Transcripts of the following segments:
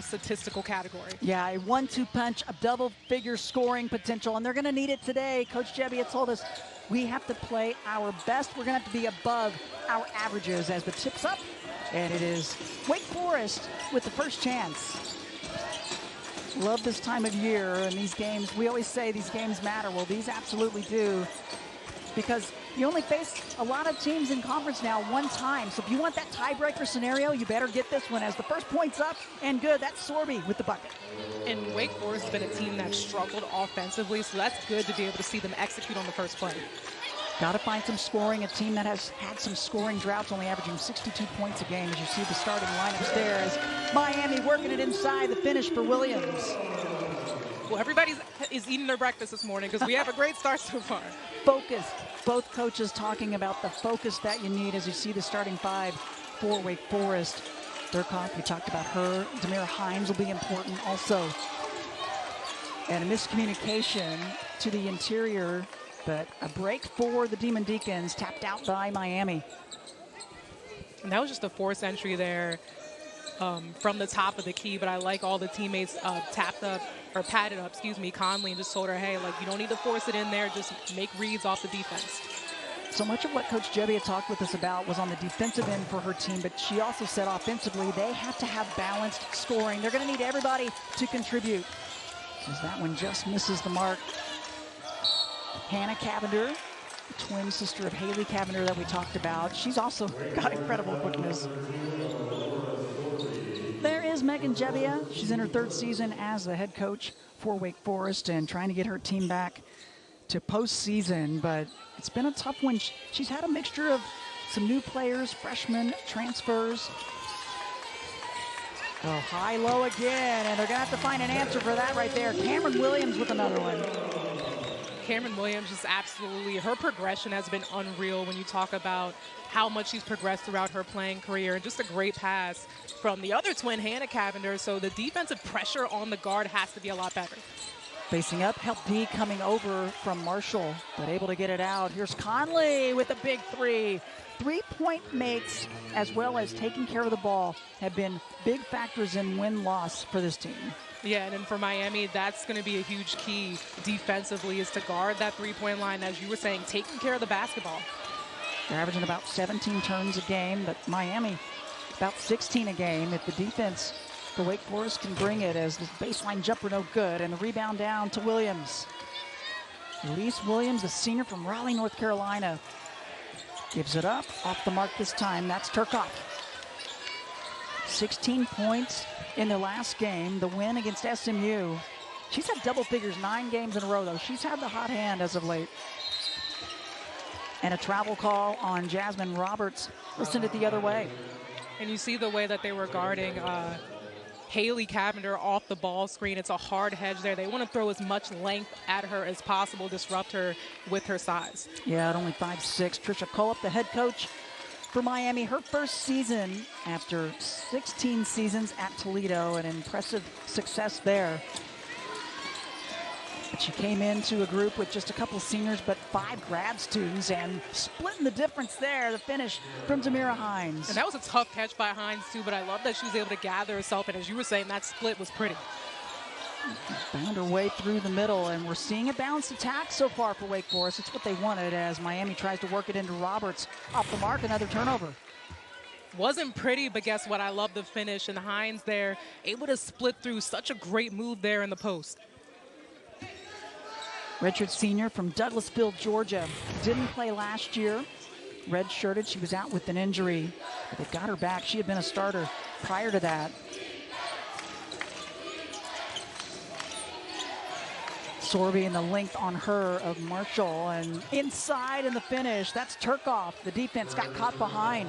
typical statistical category. Yeah, a 1-2 punch, a double-figure scoring potential, and they're going to need it today. Coach Gebbia told us we have to play our best. We're going to have to be above our averages as the tip's up, and it is Wake Forest with the first chance. Love this time of year and these games. We always say these games matter. Well, these absolutely do, because you only face a lot of teams in conference now one time. So if you want that tiebreaker scenario, you better get this one as the first point's up and good. That's Sorby with the bucket. And Wake Forest has been a team that struggled offensively, so that's good to be able to see them execute on the first play. Got to find some scoring. A team that has had some scoring droughts, only averaging 62 points a game, as you see the starting lineups there, as Miami working it inside. The finish for Williams. Well, everybody is eating their breakfast this morning because we have a great start so far. Focus. Both coaches talking about the focus that you need as you see the starting five for Wake Forest. Durkoff, we talked about her. Demira Hines will be important also. And a miscommunication to the interior, but a break for the Demon Deacons, tapped out by Miami. And that was just a forced entry there from the top of the key, but I like all the teammates tapped up, or padded up, excuse me, Conley, and just told her, hey, like, you don't need to force it in there, just make reads off the defense. So much of what Coach Gebbia talked with us about was on the defensive end for her team, but she also said offensively they have to have balanced scoring. They're going to need everybody to contribute. As that one just misses the mark. Hannah Cavender, the twin sister of Haley Cavender that we talked about. She's also got incredible quickness. There is Megan Gebbia. She's in her third season as the head coach for Wake Forest and trying to get her team back to postseason, but it's been a tough one. She's had a mixture of some new players, freshmen, transfers. Oh, high-low again, and they're going to have to find an answer for that right there. Cameron Williams with another one. Cameron Williams is absolutely, her progression has been unreal when you talk about how much she's progressed throughout her playing career, and just a great pass from the other twin, Hannah Cavender. So the defensive pressure on the guard has to be a lot better. Facing up, help D coming over from Marshall, but able to get it out. Here's Conley with a big three. 3-point makes, as well as taking care of the ball, have been big factors in win-loss for this team. Yeah, and then for Miami, that's going to be a huge key defensively, is to guard that three-point line, as you were saying, taking care of the basketball. They're averaging about 17 turns a game, but Miami about 16 a game. If the defense for Wake Forest can bring it, as the baseline jumper no good, and the rebound down to Williams. Elise Williams, the senior from Raleigh, North Carolina, gives it up, off the mark this time. That's Turkoff. 16 points in their last game, the win against SMU. She's had double figures 9 games in a row, though. She's had the hot hand as of late. And a travel call on Jasmine Roberts. We'll send it the other way. And you see the way that they were guarding Haley Cavender off the ball screen. It's a hard hedge there. They want to throw as much length at her as possible, disrupt her with her size. Yeah, at only 5'6". Trisha Coleup, the head coach for Miami, her first season after 16 seasons at Toledo, an impressive success there. But she came into a group with just a couple seniors, but 5 grad students, and splitting the difference there, the finish from Demira Hines. And that was a tough catch by Hines, too, but I love that she was able to gather herself, and as you were saying, that split was pretty. Found her way through the middle, and we're seeing a balanced attack so far for Wake Forest. It's what they wanted as Miami tries to work it into Roberts. Off the mark, another turnover. Wasn't pretty, but guess what? I love the finish, and Hines there, able to split through. Such a great move there in the post. Redshirt senior from Douglasville, Georgia. Didn't play last year. Redshirted, she was out with an injury. But they've got her back. She had been a starter prior to that. Sorby and the length on her of Marshall, and inside in the finish, that's Turkoff. The defense got caught behind.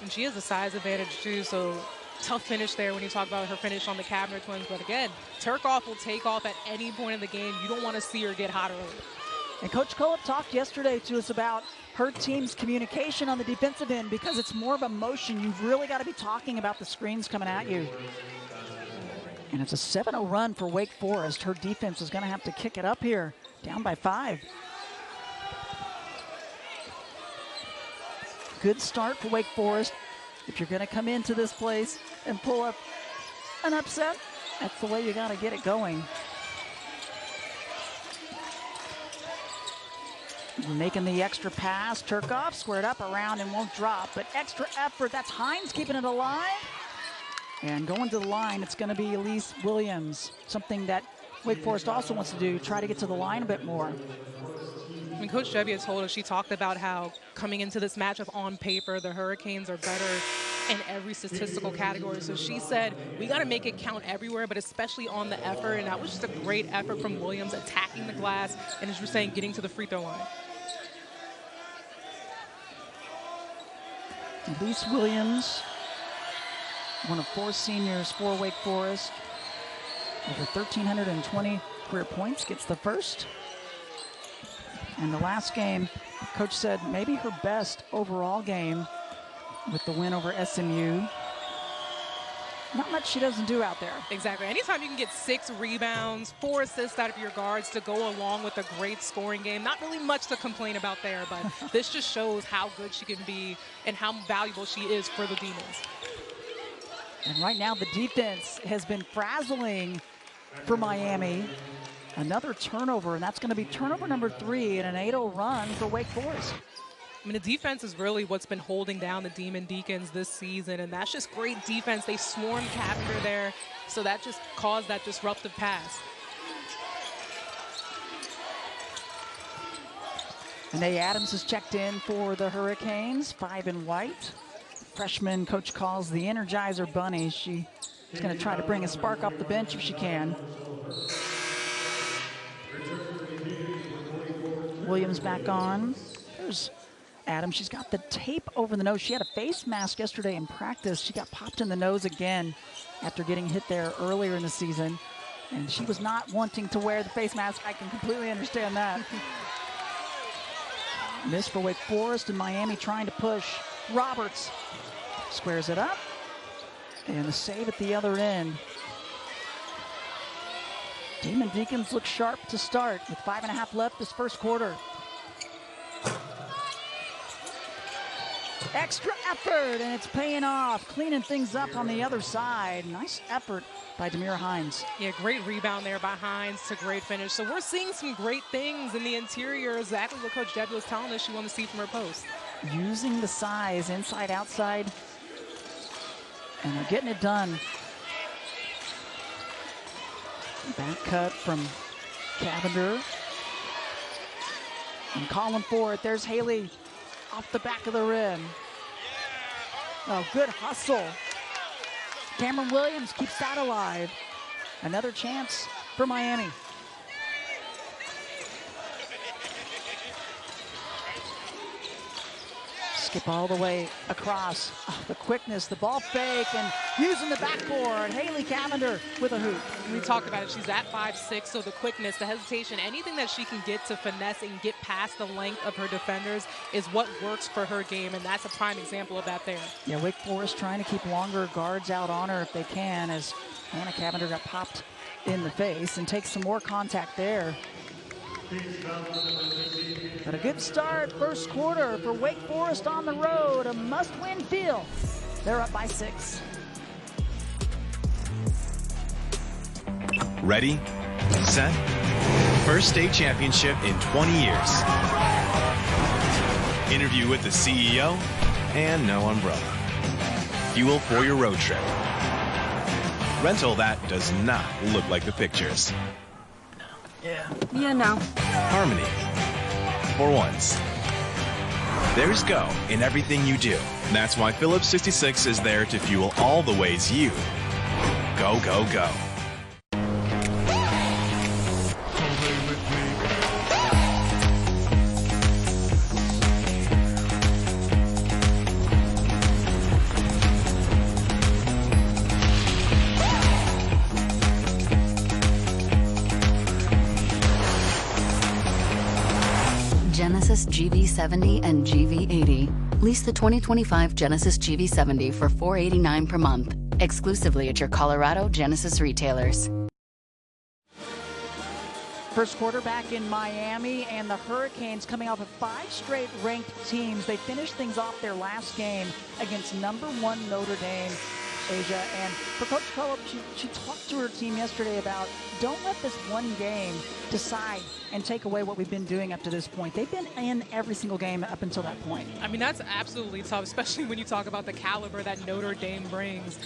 And she has a size advantage too, so tough finish there when you talk about her finish on the Cavender twins. But again, Turkoff will take off at any point in the game. You don't want to see her get hot early. And Coach Coleup talked yesterday to us about her team's communication on the defensive end, because it's more of a motion. You've really got to be talking about the screens coming at you. And it's a 7-0 run for Wake Forest. Her defense is going to have to kick it up here, down by 5. Good start for Wake Forest. If you're going to come into this place and pull up an upset. That's the way you got to get it going. Making the extra pass. Turkov squared up around and won't drop, but extra effort. That's Hines keeping it alive. And going to the line, it's going to be Elise Williams, something that Wake Forest also wants to do, try to get to the line a bit more. I mean, Coach Gebbia told us, she talked about how coming into this matchup on paper, the Hurricanes are better in every statistical category. So she said, we got to make it count everywhere, but especially on the effort. And that was just a great effort from Williams, attacking the glass, and as you're saying, getting to the free throw line. Elise Williams, one of 4 seniors for Wake Forest. Over 1,320 career points, gets the first. And the last game, Coach said maybe her best overall game with the win over SMU. Not much she doesn't do out there. Exactly. Anytime you can get 6 rebounds, 4 assists out of your guards to go along with a great scoring game, not really much to complain about there, but this just shows how good she can be and how valuable she is for the Demons. And right now the defense has been frazzling for Miami. Another turnover, and that's going to be turnover number 3 in an 8-0 run for Wake Forest. I mean, the defense is really what's been holding down the Demon Deacons this season, and that's just great defense. They swarmed Cavender there, so that just caused that disruptive pass. Renee Adams has checked in for the Hurricanes, 5 in white. Freshman coach calls the Energizer Bunny. She's going to try to bring a spark off the bench if she can. Williams back on. There's Adams. She's got the tape over the nose. She had a face mask yesterday in practice. She got popped in the nose again after getting hit there earlier in the season. And she was not wanting to wear the face mask. I can completely understand that. Miss for Wake Forest, and Miami trying to push. Roberts squares it up. And the save at the other end. Demon Deacons look sharp to start with 5.5 left this first quarter. Extra effort, and it's paying off. Cleaning things up on the other side. Nice effort by Demira Hines. Yeah, great rebound there by Hines to great finish. So we're seeing some great things in the interior, exactly what Coach Gebbia was telling us she wanted to see from her post. Using the size inside, outside, and they're getting it done. Back cut from Cavender. And calling for it. There's Haley off the back of the rim. Oh, good hustle. Cameron Williams keeps that alive. Another chance for Miami. Skip all the way across. Oh, the quickness, the ball fake, and using the backboard. Haley Cavender with a hoop. We talked about it. She's at 5'6", so the quickness, the hesitation, anything that she can get to finesse and get past the length of her defenders is what works for her game, and that's a prime example of that there. Yeah, Wake Forest trying to keep longer guards out on her if they can, as Hannah Cavender got popped in the face and takes some more contact there. But a good start, first quarter for Wake Forest on the road, a must-win field. They're up by 6. Ready, set, first state championship in 20 years. Interview with the CEO and no umbrella. Fuel for your road trip. Rental that does not look like the pictures. Yeah, no. Harmony. For once. There's go in everything you do. That's why Phillips 66 is there to fuel all the ways you go, go, go. Genesis GV70 and GV80. Lease the 2025 Genesis GV70 for $489 per month, exclusively at your Colorado Genesis retailers. First quarter back in Miami, and the Hurricanes coming off of 5 straight ranked teams. They finished things off their last game against #1 Notre Dame. Asia. And for Coach Cullop, she talked to her team yesterday about don't let this one game decide and take away what we've been doing up to this point. They've been in every single game up until that point. I mean, that's absolutely tough, especially when you talk about the caliber that Notre Dame brings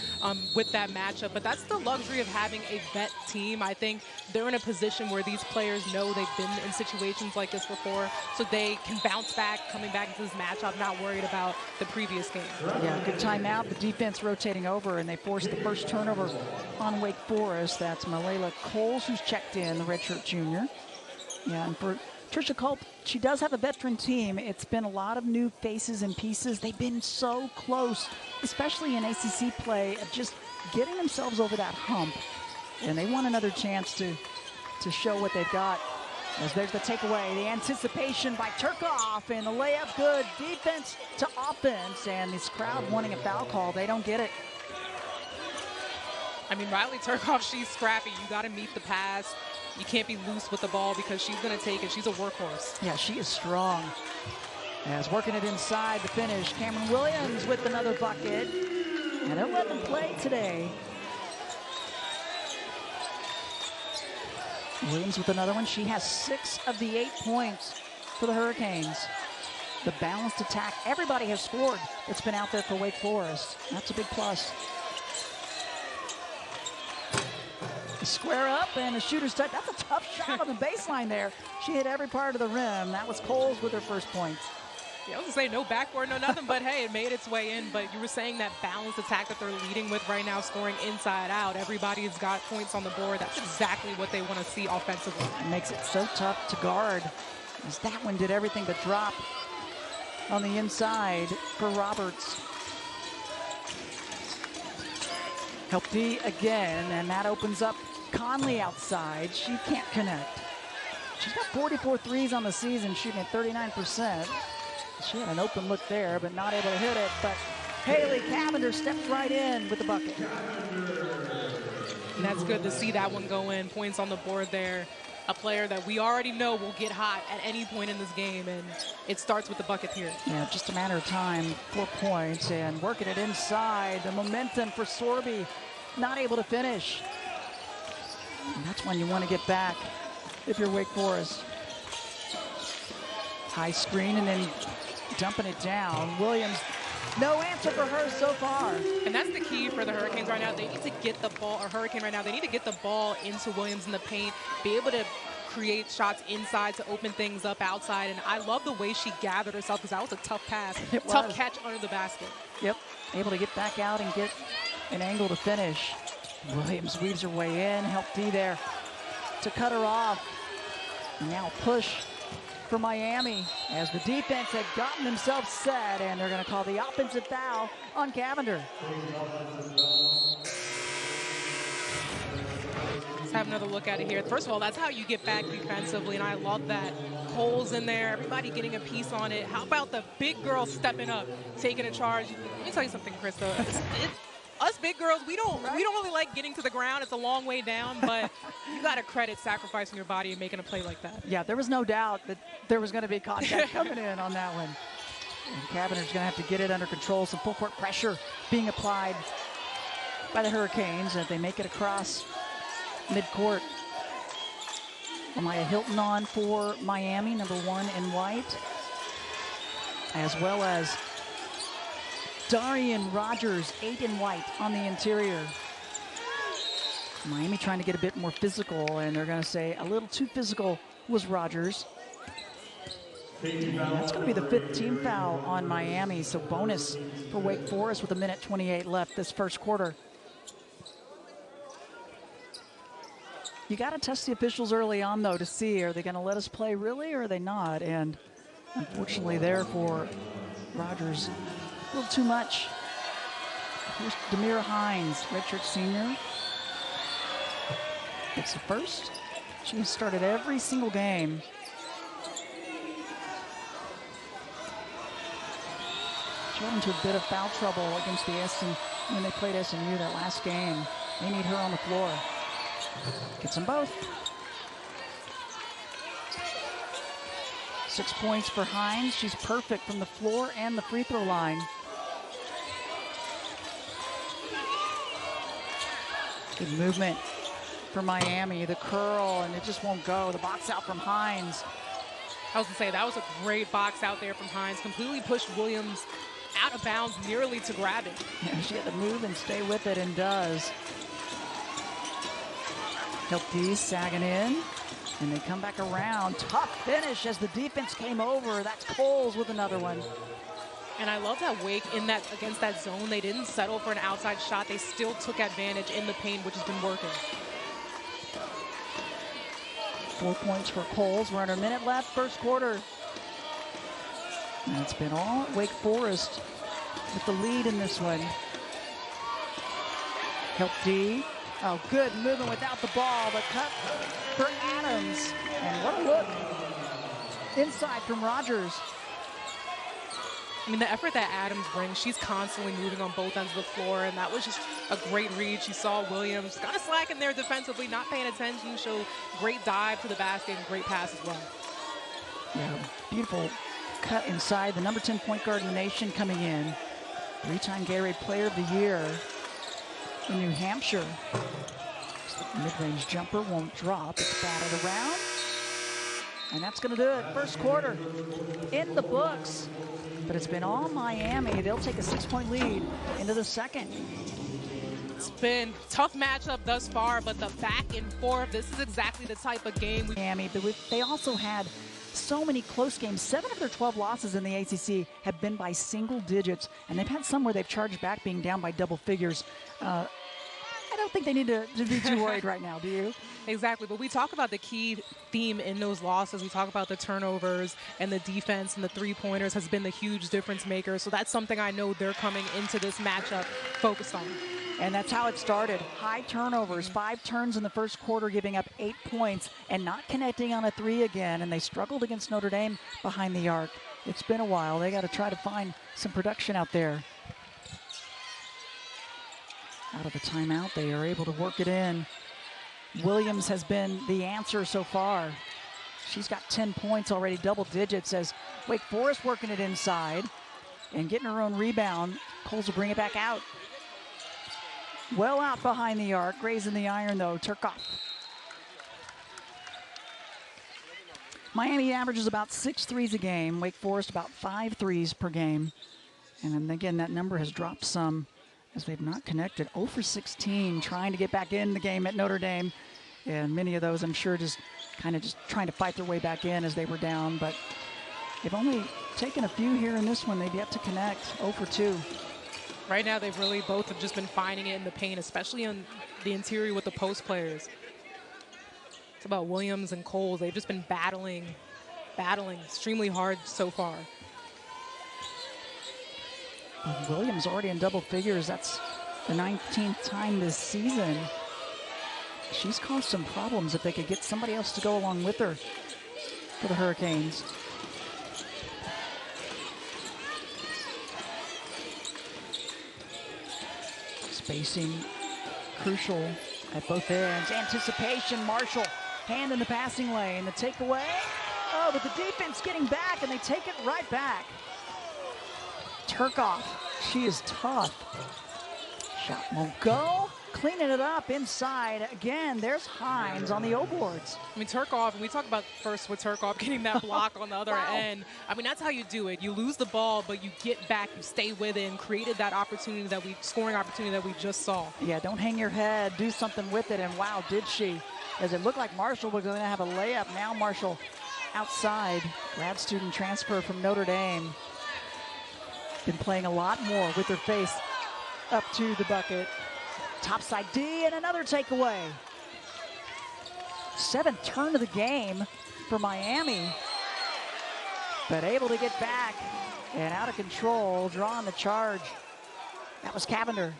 with that matchup. But that's the luxury of having a vet team. I think they're in a position where these players know they've been in situations like this before, so they can bounce back, coming back into this matchup, not worried about the previous game. Yeah, good timeout. The defense rotating over, and they forced the first turnover on Wake Forest. That's Malayla Coles, who's checked in, the redshirt junior. Yeah, and for Tricia Culp, she does have a veteran team. It's been a lot of new faces and pieces. They've been so close, especially in ACC play, of just getting themselves over that hump. And they want another chance to show what they've got. As there's the takeaway, the anticipation by Turcoff, and the layup good. Defense to offense, and this crowd wanting a foul call. They don't get it. I mean, Riley Turcoff, she's scrappy. You got to meet the pass. You can't be loose with the ball because she's going to take it. She's a workhorse. Yeah, she is strong. As working it inside the finish, Cameron Williams with another bucket. And they're letting them play today. Williams with another one. She has 6 of the 8 points for the Hurricanes. The balanced attack. Everybody has scored that's been out there for Wake Forest. That's a big plus. Square up and a shooter's touch. That's a tough shot on the baseline there. She hit every part of the rim. That was Coles with her first points. Yeah, I was going to say no backboard, no nothing, but hey, it made its way in. But you were saying that balanced attack that they're leading with right now, scoring inside out. Everybody's got points on the board. That's exactly what they want to see offensively. It makes it so tough to guard, as that one did everything but drop on the inside for Roberts. Help D again, and that opens up Conley outside. She can't connect. She's got 44 threes on the season, shooting at 39%. She had an open look there, but not able to hit it. But Haley Cavender steps right in with the bucket. And that's good to see that one go in. Points on the board there. A player that we already know will get hot at any point in this game, and it starts with the bucket here. Yeah, just a matter of time. 4 points, and working it inside. The momentum for Sorby, not able to finish. And that's when you want to get back if you're Wake Forest. High screen and then dumping it down. Williams, no answer for her so far. And that's the key for the Hurricanes right now. They need to get the ball, or Hurricane right now, they need to get the ball into Williams in the paint, be able to create shots inside to open things up outside. And I love the way she gathered herself, because that was a tough pass, tough catch under the basket. Yep, able to get back out and get an angle to finish. Williams weaves her way in, help D there to cut her off. And now push for Miami, as the defense had gotten themselves set, and they're going to call the offensive foul on Cavender. Let's have another look at it here. First of all, that's how you get back defensively, and I love that. Cole's in there, everybody getting a piece on it. How about the big girl stepping up, taking a charge? Let me tell you something, Krista. Us big girls, we don't really like getting to the ground. It's a long way down, but you got to credit sacrificing your body and making a play like that. Yeah, there was no doubt that there was going to be contact coming in on that one. And Cavender's going to have to get it under control. Some full court pressure being applied by the Hurricanes as they make it across midcourt. Amaya Hilton on for Miami, number 1 in white, as well as Darian Rogers, 8 in white on the interior. Miami trying to get a bit more physical, and they're going to say a little too physical was Rogers. And that's going to be the 5th team foul on Miami, so bonus for Wake Forest with 1:28 left this first quarter. You got to test the officials early on, though, to see, are they going to let us play really, or are they not? And unfortunately there for Rogers, a little too much. Here's Demira Hines, redshirt senior. It's the first. She has started every single game. She got into a bit of foul trouble against the when they played SMU that last game. They need her on the floor. Gets them both. 6 points for Hines. She's perfect from the floor and the free throw line. Good movement for Miami. The curl, and it just won't go. The box out from Hines. I was going to say, that was a great box out there from Hines. Completely pushed Williams out of bounds, nearly to grab it. Yeah, she had to move and stay with it, and does. Hilty sagging in, and they come back around. Tough finish as the defense came over. That's Coles with another one. And I love that Wake against that zone. They didn't settle for an outside shot. They still took advantage in the paint, which has been working. 4 points for Coles. We're under a minute left, first quarter. And it's been all Wake Forest with the lead in this one. Hilty. Oh, good movement without the ball. The cut for Adams. And what a look. Inside from Rogers. I mean, the effort that Adams brings, she's constantly moving on both ends of the floor, and that was just a great read. She saw Williams kind of slacking there defensively, not paying attention. Showed great dive to the basket and great pass as well. Yeah, beautiful cut inside. The number 10 point guard in the nation coming in. 3-time Gatorade Player of the Year in New Hampshire. Mid-range jumper won't drop. It's batted around. And that's going to do it. First quarter in the books. But it's been all Miami. They'll take a 6-point lead into the second. It's been a tough matchup thus far, but the back and forth, this is exactly the type of game. Miami, but they also had so many close games. 7 of their 12 losses in the ACC have been by single digits, and they've had some where they've charged back being down by double figures. I don't think they need to be too worried right now, do you? Exactly, but we talk about the key theme in those losses. We talk about the turnovers and the defense, and the three-pointers has been the huge difference maker. So that's something I know they're coming into this matchup focused on. And that's how it started. High turnovers, 5 turns in the first quarter, giving up 8 points and not connecting on a 3 again. And they struggled against Notre Dame behind the arc. It's been a while. They got to try to find some production out there. Out of the timeout, they are able to work it in. Williams has been the answer so far. She's got 10 points already, double digits, as Wake Forest working it inside and getting her own rebound. Coles will bring it back out. Well out behind the arc, grazing the iron though, Turcoff. Miami averages about 6 threes a game. Wake Forest about 5 threes per game. And then again, that number has dropped some as they've not connected. 0 for 16, trying to get back in the game at Notre Dame. And many of those, I'm sure, just kind of just trying to fight their way back in as they were down. But they've only taken a few here in this one. They've yet to connect. 0 for 2. Right now, they've really both have just been finding it in the paint, especially on the interior with the post players. It's about Williams and Coles. They've just been battling extremely hard so far. Williams already in double figures. That's the 19th time this season. She's caused some problems. If they could get somebody else to go along with her for the Hurricanes. Spacing crucial at both ends. Anticipation, Marshall, hand in the passing lane. The takeaway. Oh, but the defense getting back, and they take it right back. Turcoff, she is tough. Shot won't go. Cleaning it up inside. Again, there's Hines on the O-boards. I mean, Turcoff, and we talk about first with Turcoff getting that block on the other end. I mean, that's how you do it. You lose the ball, but you get back, you stay with it, and created that opportunity scoring opportunity that we just saw. Yeah, don't hang your head. Do something with it, and wow, did she. As it looked like Marshall was going to have a layup. Now Marshall outside. Grad student transfer from Notre Dame. Been playing a lot more with her face up to the bucket. Topside D and another takeaway. 7th turn of the game for Miami. But able to get back and out of control, drawing the charge. That was Cavender.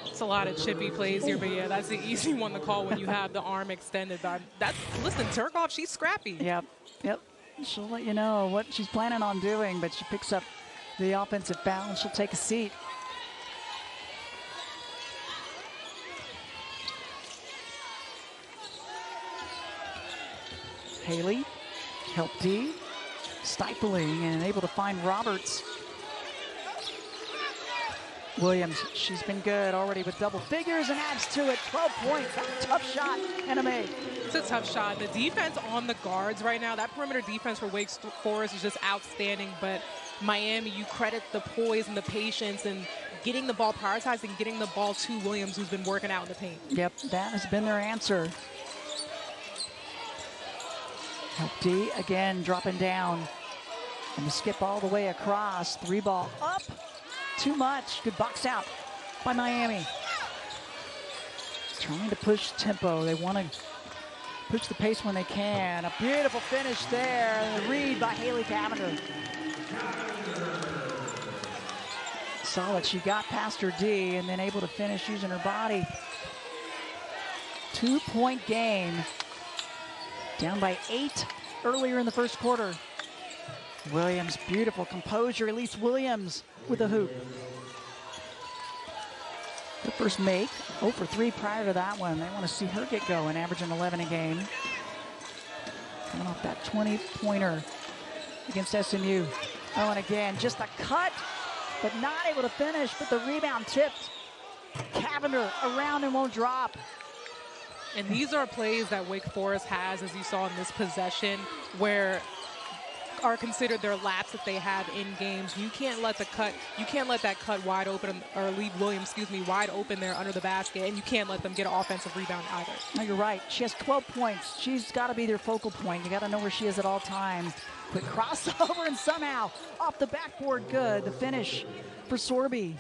It's a lot of chippy plays here, but yeah, that's the easy one to call when you have the arm extended. Listen, Turcoff, she's scrappy. Yep. She'll let you know what she's planning on doing, but she picks up the offensive foul and she'll take a seat. Haley, help D, stifling and able to find Roberts. Williams, she's been good already with double figures and adds to it. 12 points. That's a tough shot. Anna Mae. It's a tough shot. The defense on the guards right now, that perimeter defense for Wake Forest is just outstanding. But Miami, you credit the poise and the patience and getting the ball, prioritizing getting the ball to Williams, who's been working out in the paint. Yep, that has been their answer. Help D again dropping down. And the skip all the way across. 3 ball up. Too much. Good box out by Miami. Trying to push tempo. They want to push the pace when they can. A beautiful finish there. And the read by Haley Cavender. Solid. She got past her D and then able to finish using her body. 2-point game. Down by 8 earlier in the first quarter. Williams, beautiful composure. Elise Williams with a hoop. Her first make, 0 for 3 prior to that one. They want to see her get going, averaging 11 a game. Coming off that 20-pointer against SMU. Oh, and again, just a cut, but not able to finish, but the rebound tipped. Cavender around and won't drop. And these are plays that Wake Forest has, as you saw in this possession, where are considered their laps that they have in games. You can't let that cut wide open, or leave Williams, wide open there under the basket, and you can't let them get an offensive rebound either. No, you're right. She has 12 points. She's got to be their focal point. You got to know where she is at all times. Quick crossover and somehow off the backboard. Good. The finish for Sorby.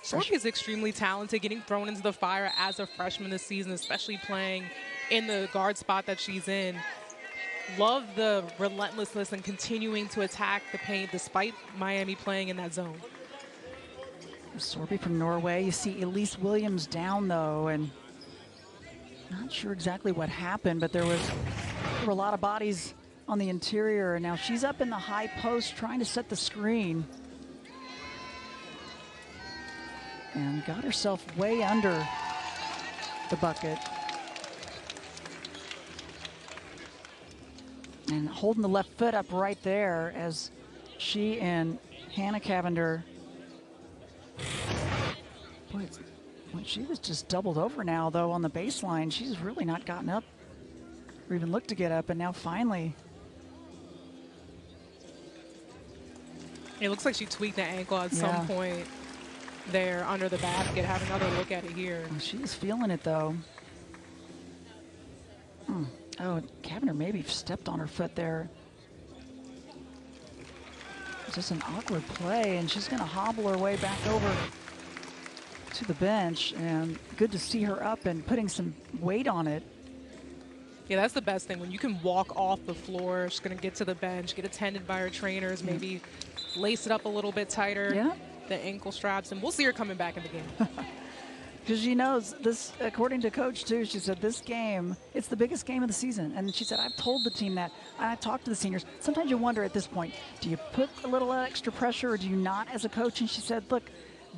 Sorby is extremely talented, getting thrown into the fire as a freshman this season, especially playing in the guard spot that she's in. Love the relentlessness and continuing to attack the paint despite Miami playing in that zone. Sorby from Norway. You see Elise Williams down though, and not sure exactly what happened, but there were a lot of bodies on the interior, and now she's up in the high post trying to set the screen. And got herself way under the bucket. And holding the left foot up right there as she and Hannah Cavender. Boy, when she was just doubled over now, though, on the baseline. She's really not gotten up or even looked to get up, and now finally. It looks like she tweaked the ankle at some point there under the basket. Have another look at it here. She's feeling it, though. Oh, Cavender maybe stepped on her foot there. It's just an awkward play, and she's going to hobble her way back over to the bench. And good to see her up and putting some weight on it. Yeah, that's the best thing. When you can walk off the floor, she's going to get to the bench, get attended by her trainers, maybe lace it up a little bit tighter. Yeah. The ankle straps, and we'll see her coming back in the game. Because she knows this, according to Coach, too, she said this game, it's the biggest game of the season. And she said, I've told the team that. I talked to the seniors. Sometimes you wonder at this point, do you put a little extra pressure or do you not as a coach? And she said, look,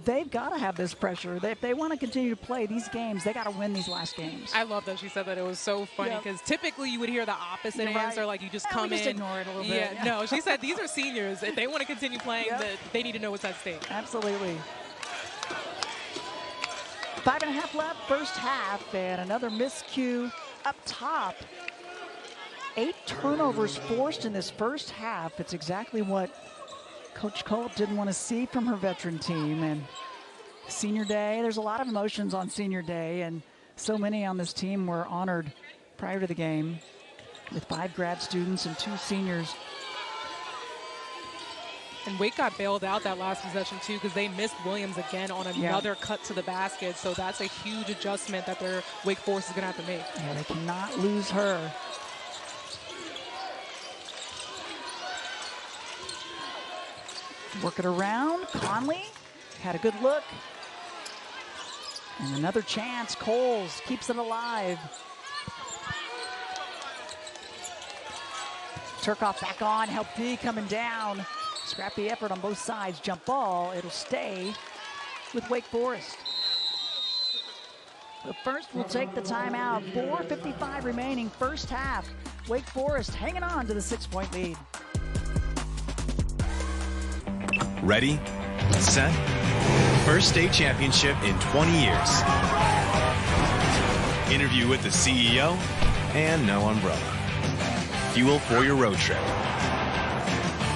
they've got to have this pressure. If they want to continue to play these games, they got to win these last games. I love that she said that. It was so funny because typically you would hear the opposite answer, like you just come in. Just ignore it a little bit. Yeah, no, she said these are seniors. If they want to continue playing, they need to know what's at stake. Absolutely. 5.5 left, first half, and another miscue up top. 8 turnovers forced in this first half. It's exactly what Coach Culp didn't want to see from her veteran team. And senior day, there's a lot of emotions on senior day, and so many on this team were honored prior to the game with 5 grad students and 2 seniors. And Wake got bailed out that last possession, too, because they missed Williams again on another cut to the basket. So that's a huge adjustment that their Wake Forest is going to have to make. Yeah, they cannot lose her. Work it around. Conley had a good look. And another chance. Coles keeps it alive. Turcoff back on. Help D coming down. Scrappy effort on both sides. Jump ball. It'll stay with Wake Forest. But first, we'll take the timeout. 4:55 remaining, first half. Wake Forest hanging on to the 6-point lead. Ready, set, first state championship in 20 years. Interview with the CEO, and no umbrella. Fuel for your road trip.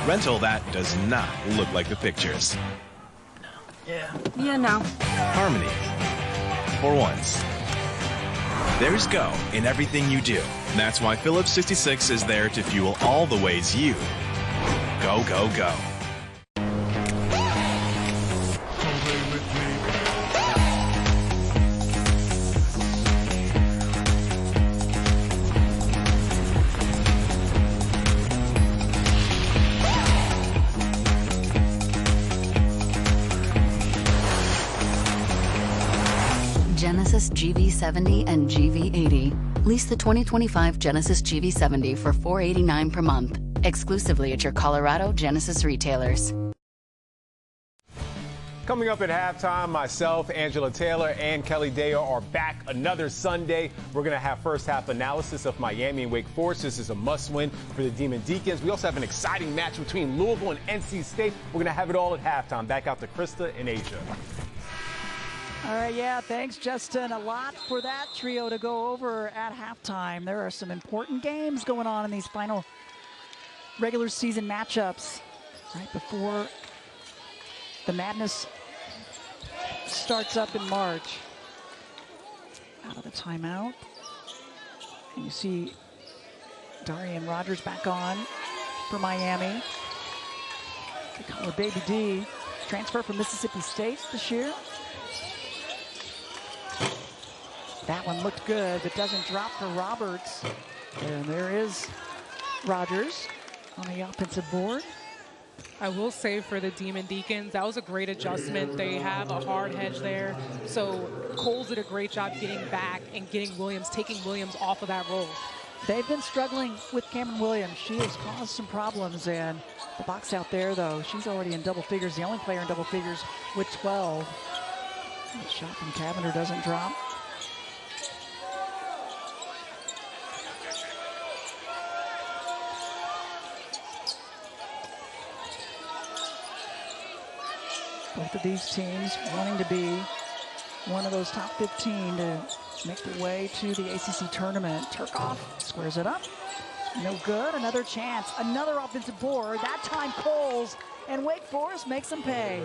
Rental that does not look like the pictures. Yeah, no. Harmony. For once. There's go in everything you do. That's why Phillips 66 is there to fuel all the ways you go, go, go. Genesis GV70 and GV80. Lease the 2025 Genesis GV70 for $489 per month, exclusively at your Colorado Genesis retailers. Coming up at halftime, myself, Angela Taylor, and Kelly Deo are back another Sunday. We're going to have first half analysis of Miami and Wake Forest. This is a must-win for the Demon Deacons. We also have an exciting match between Louisville and NC State. We're going to have it all at halftime. Back out to Krista and Asia. All right, yeah, thanks, Justin. A lot for that trio to go over at halftime. There are some important games going on in these final regular season matchups right before the madness starts up in March. Out of the timeout. And you see Darian Rogers back on for Miami. They call her Baby D. Transfer from Mississippi State this year. That one looked good, but doesn't drop for Roberts. And there is Rogers on the offensive board. I will say for the Demon Deacons, that was a great adjustment. They have a hard hedge there. So Coles did a great job getting back and getting Williams, taking Williams off of that role. They've been struggling with Cameron Williams. She has caused some problems, and the box out there, though, she's already in double figures, the only player in double figures with 12. The shot from Cavender doesn't drop. Both of these teams wanting to be one of those top 15 to make their way to the ACC tournament. Turkoff squares it up. No good. Another chance. Another offensive board. That time Coles, and Wake Forest makes them pay.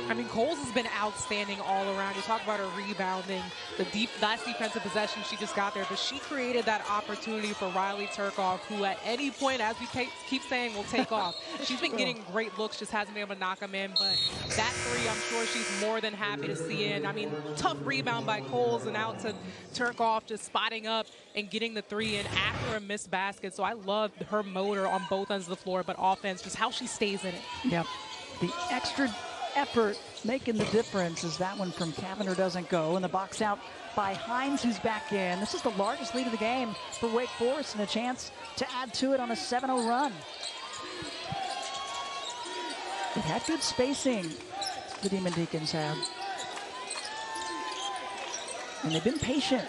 I mean, Coles has been outstanding all around. You talk about her rebounding, the last defensive possession she just got there, but she created that opportunity for Riley Turkoff, who at any point, as we keep saying, will take off. She's been getting great looks, just hasn't been able to knock them in, but that three, I'm sure she's more than happy to see in. I mean, tough rebound by Coles, and out to Turkoff, just spotting up and getting the three in after a missed basket. So I love her motor on both ends of the floor, but offense, just how she stays in it. Yep. The extra effort making the difference as that one from Cavender doesn't go. And the box out by Hines, who's back in. This is the largest lead of the game for Wake Forest and a chance to add to it on a 7-0 run. They've had good spacing, the Demon Deacons have. And they've been patient.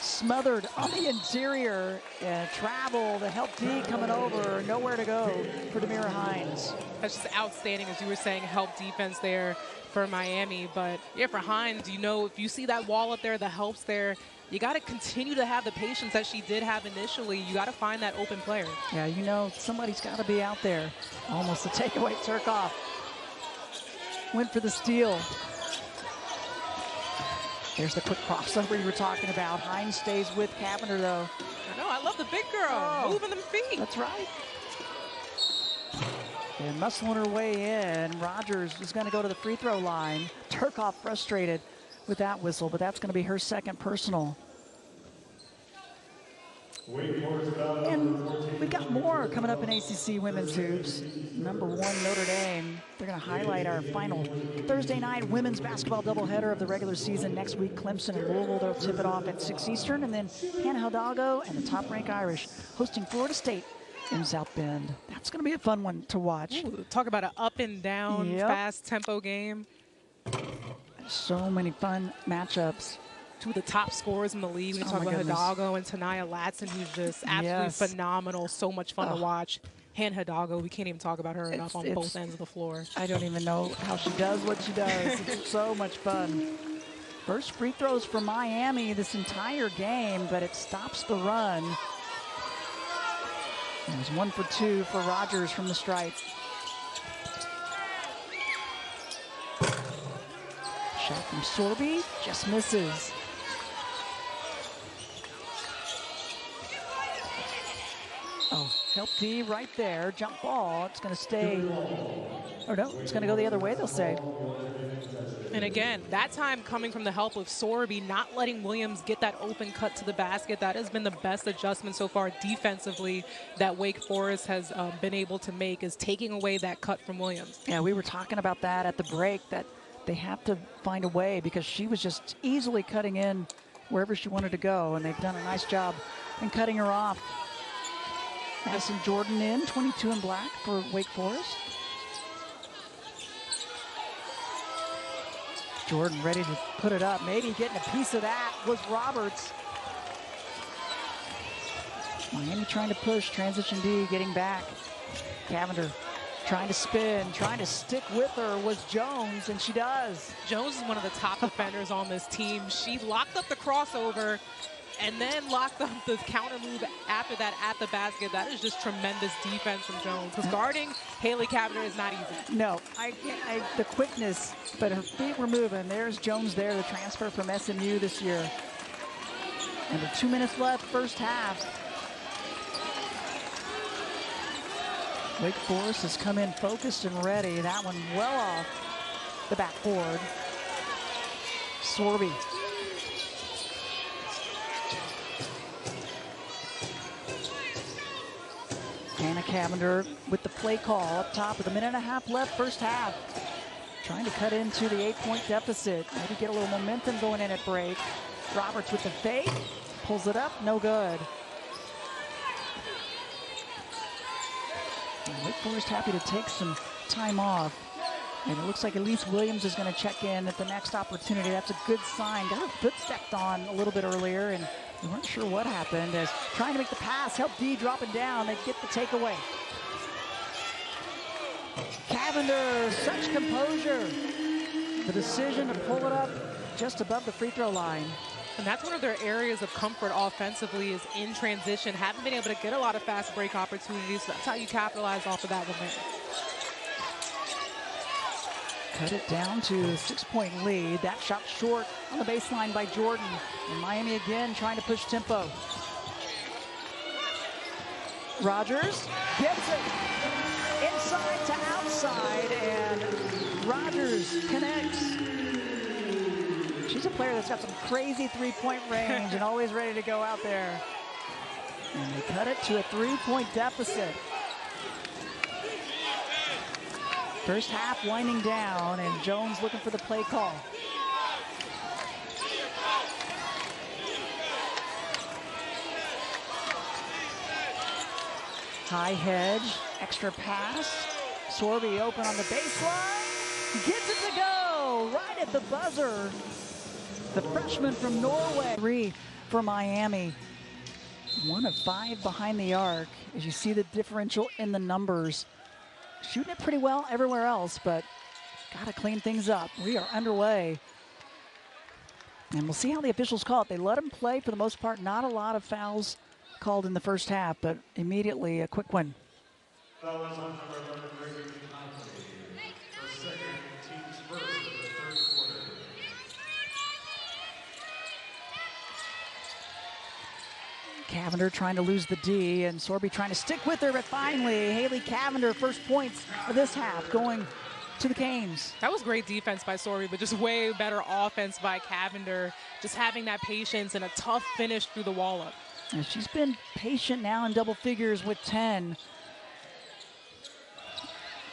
Smothered on the interior, and travel, the help D coming over, nowhere to go for Demira Hines. That's just outstanding, as you were saying, help defense there for Miami. But yeah, for Hines, you know, if you see that wall up there, the help's there, you got to continue to have the patience that she did have initially. You got to find that open player. Yeah, you know, somebody's got to be out there. Almost a takeaway. Turkoff went for the steal. There's the quick crossover you were talking about. Hines stays with Cavender, though. I know, I love the big girl, moving them feet. That's right. And muscling her way in. Rogers is going to go to the free throw line. Turkoff frustrated with that whistle, but that's going to be her second personal. And we've got more coming up in ACC Women's Hoops. Number 1, Notre Dame. They're going to highlight our final Thursday night women's basketball doubleheader of the regular season. Next week, Clemson and Louisville. They'll tip it off at 6 Eastern. And then Hannah Hidalgo and the top-ranked Irish hosting Florida State in South Bend. That's going to be a fun one to watch. Ooh, talk about an up and down, fast tempo game. So many fun matchups. Two of the top scorers in the league. We talk about Hidalgo and Tanaya Latson, who's just absolutely phenomenal. So much fun to watch. Han Hidalgo, we can't even talk about her enough on both ends of the floor. I don't even know how she does what she does. It's so much fun. First free throws for Miami this entire game, but it stops the run. It was 1 for 2 for Rogers from the stripe. Shot from Sorby, just misses. Oh, help D right there. Jump ball. It's going to stay. Or no, it's going to go the other way, they'll say. And again, that time coming from the help of Sorby, not letting Williams get that open cut to the basket. That has been the best adjustment so far defensively that Wake Forest has been able to make, is taking away that cut from Williams. Yeah, we were talking about that at the break, that they have to find a way because she was just easily cutting in wherever she wanted to go, and they've done a nice job in cutting her off. Madison Jordan in, 22 in black for Wake Forest. Jordan ready to put it up. Maybe getting a piece of that was Roberts. Miami trying to push, transition D, getting back. Cavender trying to spin, trying to stick with her was Jones, and she does. Jones is one of the top defenders on this team. She locked up the crossover and then locked up the counter move after that at the basket. That is just tremendous defense from Jones, because guarding Haley Cavender is not easy. No, the quickness, but her feet were moving. There's Jones there, the transfer from SMU this year. Under 2 minutes left, first half. Wake Forest has come in focused and ready. That one well off the backboard. Sorby. Hannah Cavender with the play call up top with a minute and a half left, first half. Trying to cut into the 8-point deficit. Maybe get a little momentum going in at break. Roberts with the fake, pulls it up, no good. And Wake Forest happy to take some time off. And it looks like Elise Williams is going to check in at the next opportunity. That's a good sign. Got her foot stepped on a little bit earlier, and we weren't sure what happened. As trying to make the pass, help D dropping down. They get the takeaway. Cavender, such composure. The decision to pull it up just above the free throw line. And that's one of their areas of comfort offensively, is in transition. Haven't been able to get a lot of fast break opportunities. So that's how you capitalize off of that one. Cut it down to a 6-point lead. That shot short on the baseline by Jordan. And Miami again trying to push tempo. Rogers gets it inside to outside, and Rogers connects. She's a player that's got some crazy three-point range and always ready to go out there. And they cut it to a 3-point deficit. First half winding down, and Jones looking for the play call. High hedge, extra pass. Sorby open on the baseline. Gets it to go right at the buzzer. The freshman from Norway. 3 for Miami. 1 of 5 behind the arc. As you see the differential in the numbers. Shooting it pretty well everywhere else, but got to clean things up. We are underway. And we'll see how the officials call it. They let them play for the most part. Not a lot of fouls called in the first half, but immediately a quick one. Cavender trying to lose the D, and Sorby trying to stick with her, but finally, Haley Cavender, first points of this half, going to the Canes. That was great defense by Sorby, but just way better offense by Cavender, just having that patience and a tough finish through the wall-up. And she's been patient now in double figures with 10.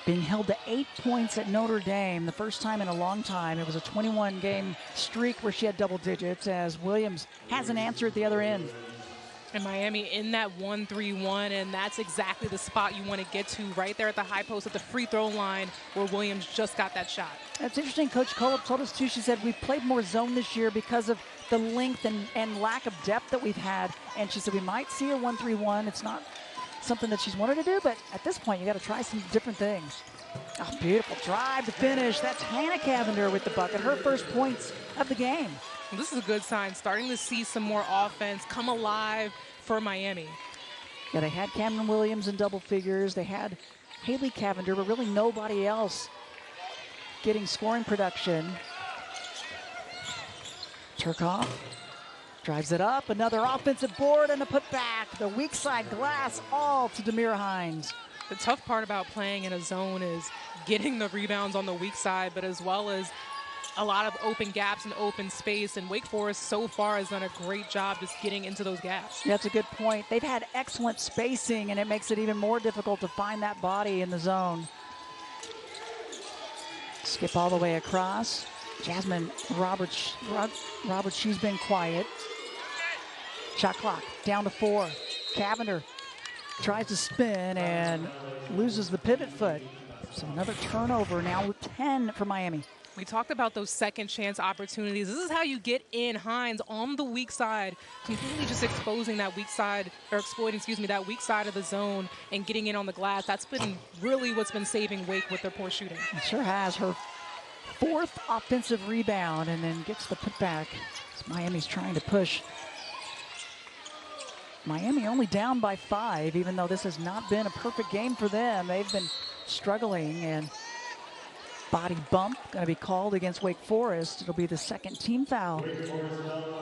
Being held to 8 points at Notre Dame, the first time in a long time. It was a 21-game streak where she had double digits, as Williams has an answer at the other end. And Miami in that 1-3-1, and that's exactly the spot you want to get to, right there at the high post at the free throw line where Williams just got that shot. That's interesting. Coach Kolb told us too, she said, we've played more zone this year because of the length and lack of depth that we've had. And she said we might see a 1-3-1. It's not something that she's wanted to do, but at this point, you got to try some different things. Oh, beautiful drive to finish. That's Hannah Cavender with the bucket, her first points of the game. This is a good sign, starting to see some more offense come alive for Miami. Yeah, they had Cameron Williams in double figures. They had Haley Cavender, but really nobody else getting scoring production. Turcoff drives it up. Another offensive board and a putback. The weak side glass all to Demira Hines. The tough part about playing in a zone is getting the rebounds on the weak side, but as well as a lot of open gaps and open space. And Wake Forest so far has done a great job just getting into those gaps. That's a good point. They've had excellent spacing, and it makes it even more difficult to find that body in the zone. Skip all the way across. Jasmine Roberts, she's been quiet. Shot clock down to 4. Cavender tries to spin and loses the pivot foot. So another turnover now with 10 for Miami. We talked about those second chance opportunities. This is how you get in. Hines on the weak side, completely just exposing that weak side, or exploiting, that weak side of the zone and getting in on the glass. That's been really what's been saving Wake with their poor shooting. It sure has. Her 4th offensive rebound and then gets the putback. Miami's trying to push. Miami only down by 5, even though this has not been a perfect game for them. They've been struggling, and body bump going to be called against Wake Forest. It'll be the second team foul.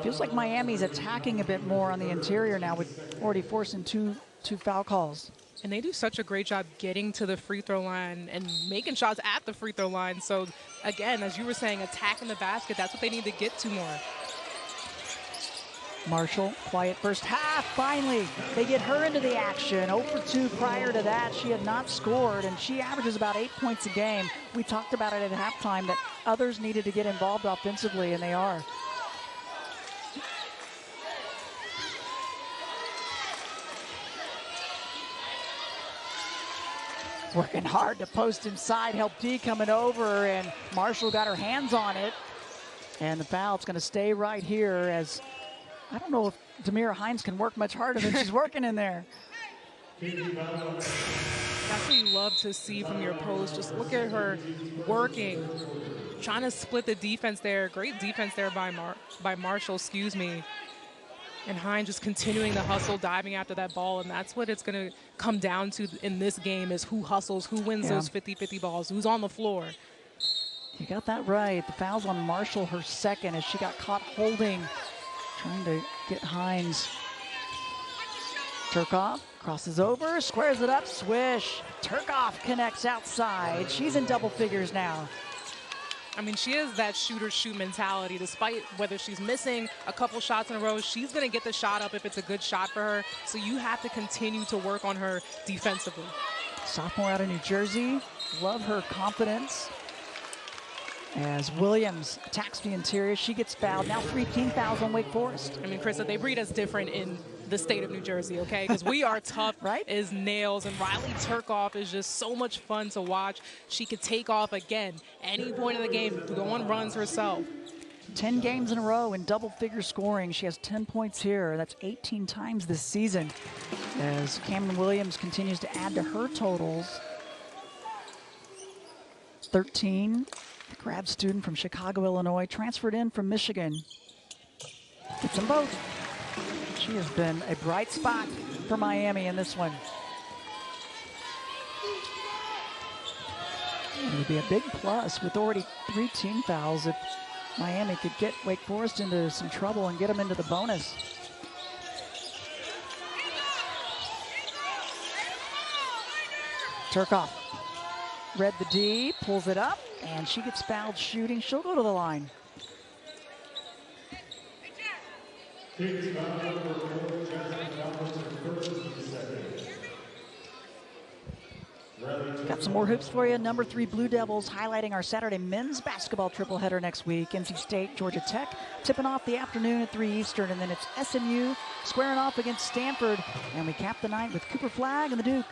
Feels like Miami's attacking a bit more on the interior now, with already forcing two foul calls. And they do such a great job getting to the free throw line and making shots at the free throw line. So again, as you were saying, attacking the basket, that's what they need to get to more. Marshall, quiet first half. Finally, they get her into the action. 0 for 2 prior to that. She had not scored, and she averages about 8 points a game. We talked about it at halftime that others needed to get involved offensively, and they are. Working hard to post inside. Help D coming over, and Marshall got her hands on it. And the foul's going to stay right here, as I don't know if Demira Hines can work much harder than she's working in there. That's what you love to see from your post. Just look at her working, trying to split the defense there. Great defense there by Marshall, And Hines just continuing the hustle, diving after that ball, and that's what it's going to come down to in this game, is who hustles, who wins those 50-50 balls, who's on the floor. You got that right. The foul's on Marshall, her second, as she got caught holding, trying to get Hines. Turcoff crosses over, squares it up, swish. Turcoff connects outside. She's in double figures now. I mean, she has that shoot mentality. Despite whether she's missing a couple shots in a row, she's going to get the shot up if it's a good shot for her. So you have to continue to work on her defensively. Sophomore out of New Jersey. Love her confidence. As Williams attacks the interior, she gets fouled. Now 3 team fouls on Wake Forest. I mean, Krista, they breed us different in the state of New Jersey, okay? Because we are tough right? as nails, and Riley Turcoff is just so much fun to watch. She could take off again any point of the game, go on runs herself. 10 games in a row in double-figure scoring. She has 10 points here. That's 18 times this season. As Cameron Williams continues to add to her totals. 13. Grad student from Chicago, Illinois, transferred in from Michigan. Gets them both. She has been a bright spot for Miami in this one. It would be a big plus with already 3 team fouls if Miami could get Wake Forest into some trouble and get them into the bonus. Turcoff read the D, pulls it up, and she gets fouled shooting. She'll go to the line. Got some more hoops for you. Number 3 Blue Devils highlighting our Saturday men's basketball triple header next week. NC State, Georgia Tech tipping off the afternoon at 3 Eastern, and then it's SMU squaring off against Stanford. And we cap the night with Cooper Flagg and the Duke.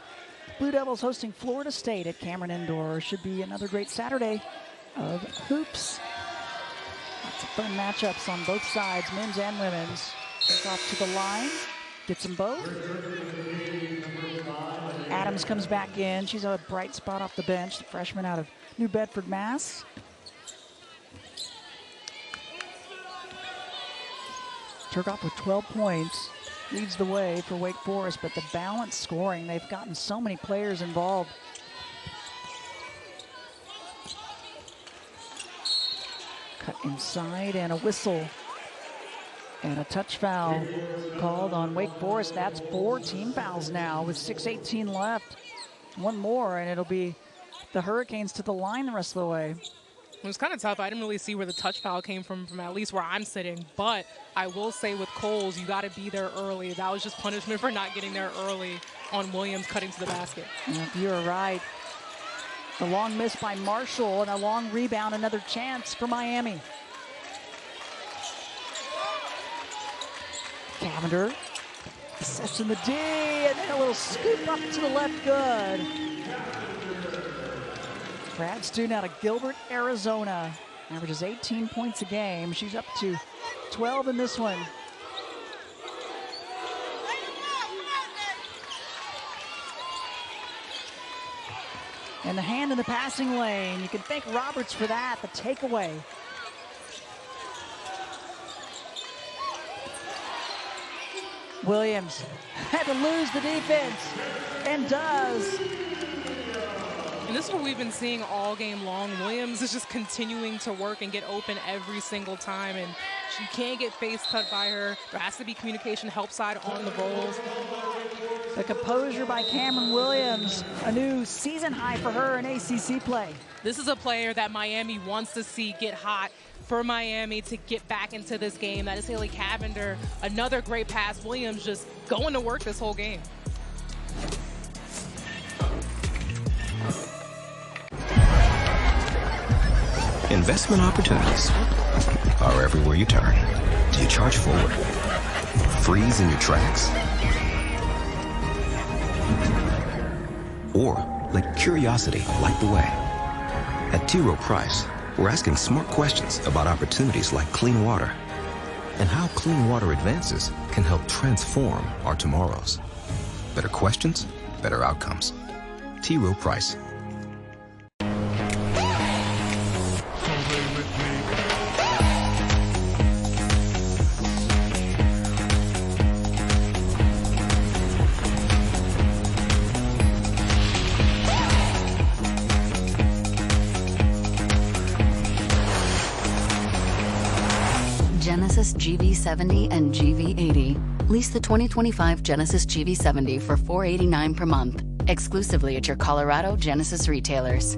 Blue Devils hosting Florida State at Cameron Indoor. Should be another great Saturday of hoops. Lots of fun matchups on both sides, men's and women's. Goes off to the line. Gets them both. Adams comes back in. She's a bright spot off the bench, the freshman out of New Bedford, Mass. Turcotte with 12 points leads the way for Wake Forest, but the balanced scoring, they've gotten so many players involved. Cut inside and a whistle. And a touch foul called on Wake Forest. That's 4 team fouls now with 6:18 left. One more, and it'll be the Hurricanes to the line the rest of the way. It was kind of tough. I didn't really see where the touch foul came from at least where I'm sitting. But I will say with Coles, you got to be there early. That was just punishment for not getting there early on Williams cutting to the basket. You're right. The long miss by Marshall and a long rebound, another chance for Miami. Cavender sets in the D, and then a little scoop up to the left, good. Grad student out of Gilbert, Arizona. Averages 18 points a game. She's up to 12 in this one. And the hand in the passing lane. You can thank Roberts for that, the takeaway. Williams had to lose the defense, and does. And this is what we've been seeing all game long. Williams is just continuing to work and get open every single time, and she can't get face cut by her. There has to be communication help side on the rolls. The composure by Cameron Williams, a new season high for her in ACC play. This is a player that Miami wants to see get hot for Miami to get back into this game. That is Haley Cavender. Another great pass. Williams just going to work this whole game. Investment opportunities are everywhere you turn. Do you charge forward? Freeze in your tracks? Or let curiosity light the way? At T. Rowe Price, we're asking smart questions about opportunities like clean water and how clean water advances can help transform our tomorrows. Better questions, better outcomes. T. Rowe Price. Genesis GV70 and GV80. Lease the 2025 Genesis GV70 for $489 per month, exclusively at your Colorado Genesis retailers.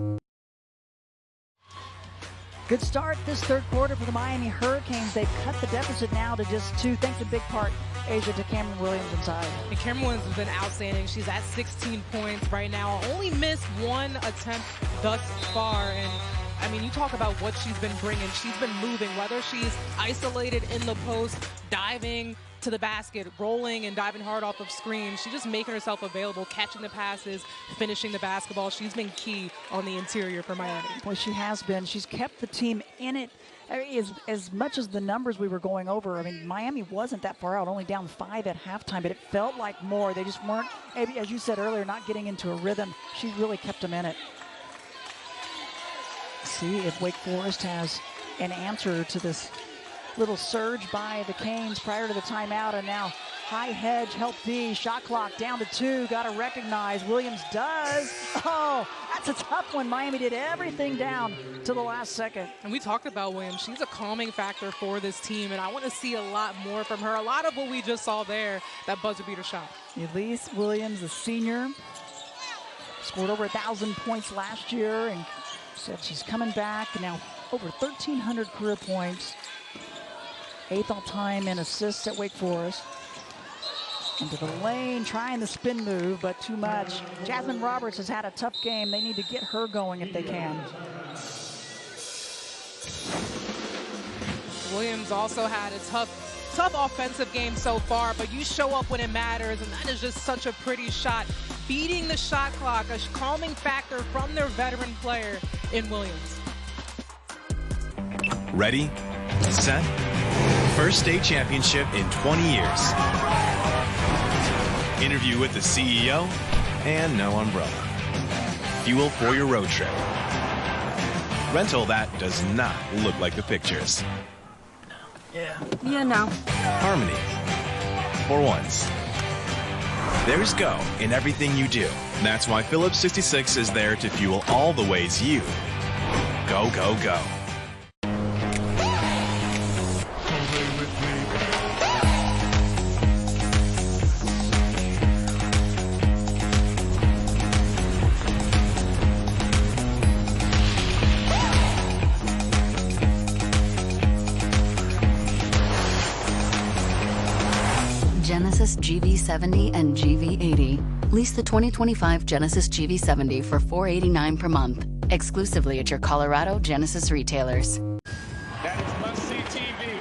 Good start this third quarter for the Miami Hurricanes. They've cut the deficit now to just 2, thanks in big part, Asia, to Cameron Williams inside. And Cameron Williams has been outstanding. She's at 16 points right now. Only missed 1 attempt thus far. And I mean, you talk about what she's been bringing. She's been moving, whether she's isolated in the post, diving to the basket, rolling and diving hard off of screens. She's just making herself available, catching the passes, finishing the basketball. She's been key on the interior for Miami. Well, she has been. She's kept the team in it. As much as the numbers we were going over, I mean, Miami wasn't that far out, only down 5 at halftime, but it felt like more. They just weren't, maybe, as you said earlier, not getting into a rhythm. She's really kept them in it. See if Wake Forest has an answer to this little surge by the Canes prior to the timeout. And now high hedge, help D, shot clock down to 2, got to recognize. Williams does. Oh, that's a tough one. Miami did everything down to the last second. And we talked about Williams. She's a calming factor for this team, and I want to see a lot more from her. A lot of what we just saw there, that buzzer beater shot. Elise Williams, the senior, scored over 1,000 points last year, and said she's coming back. Now over 1,300 career points. 8th all-time in assists at Wake Forest. Into the lane, trying the spin move, but too much. Jasmine Roberts has had a tough game. They need to get her going if they can. Williams also had a tough offensive game so far, but you show up when it matters, and that is just such a pretty shot. Beating the shot clock, a calming factor from their veteran player in Williams. Ready, set, first state championship in 20 years. interview with the CEO, and no umbrella. Fuel for your road trip. Rental that does not look like the pictures. Yeah, no. Harmony. For once. There's go in everything you do. That's why Phillips 66 is there to fuel all the ways you go, go, go. Genesis GV70 and GV80. Lease the 2025 Genesis GV70 for $489 per month, exclusively at your Colorado Genesis retailers. That is must-see TV.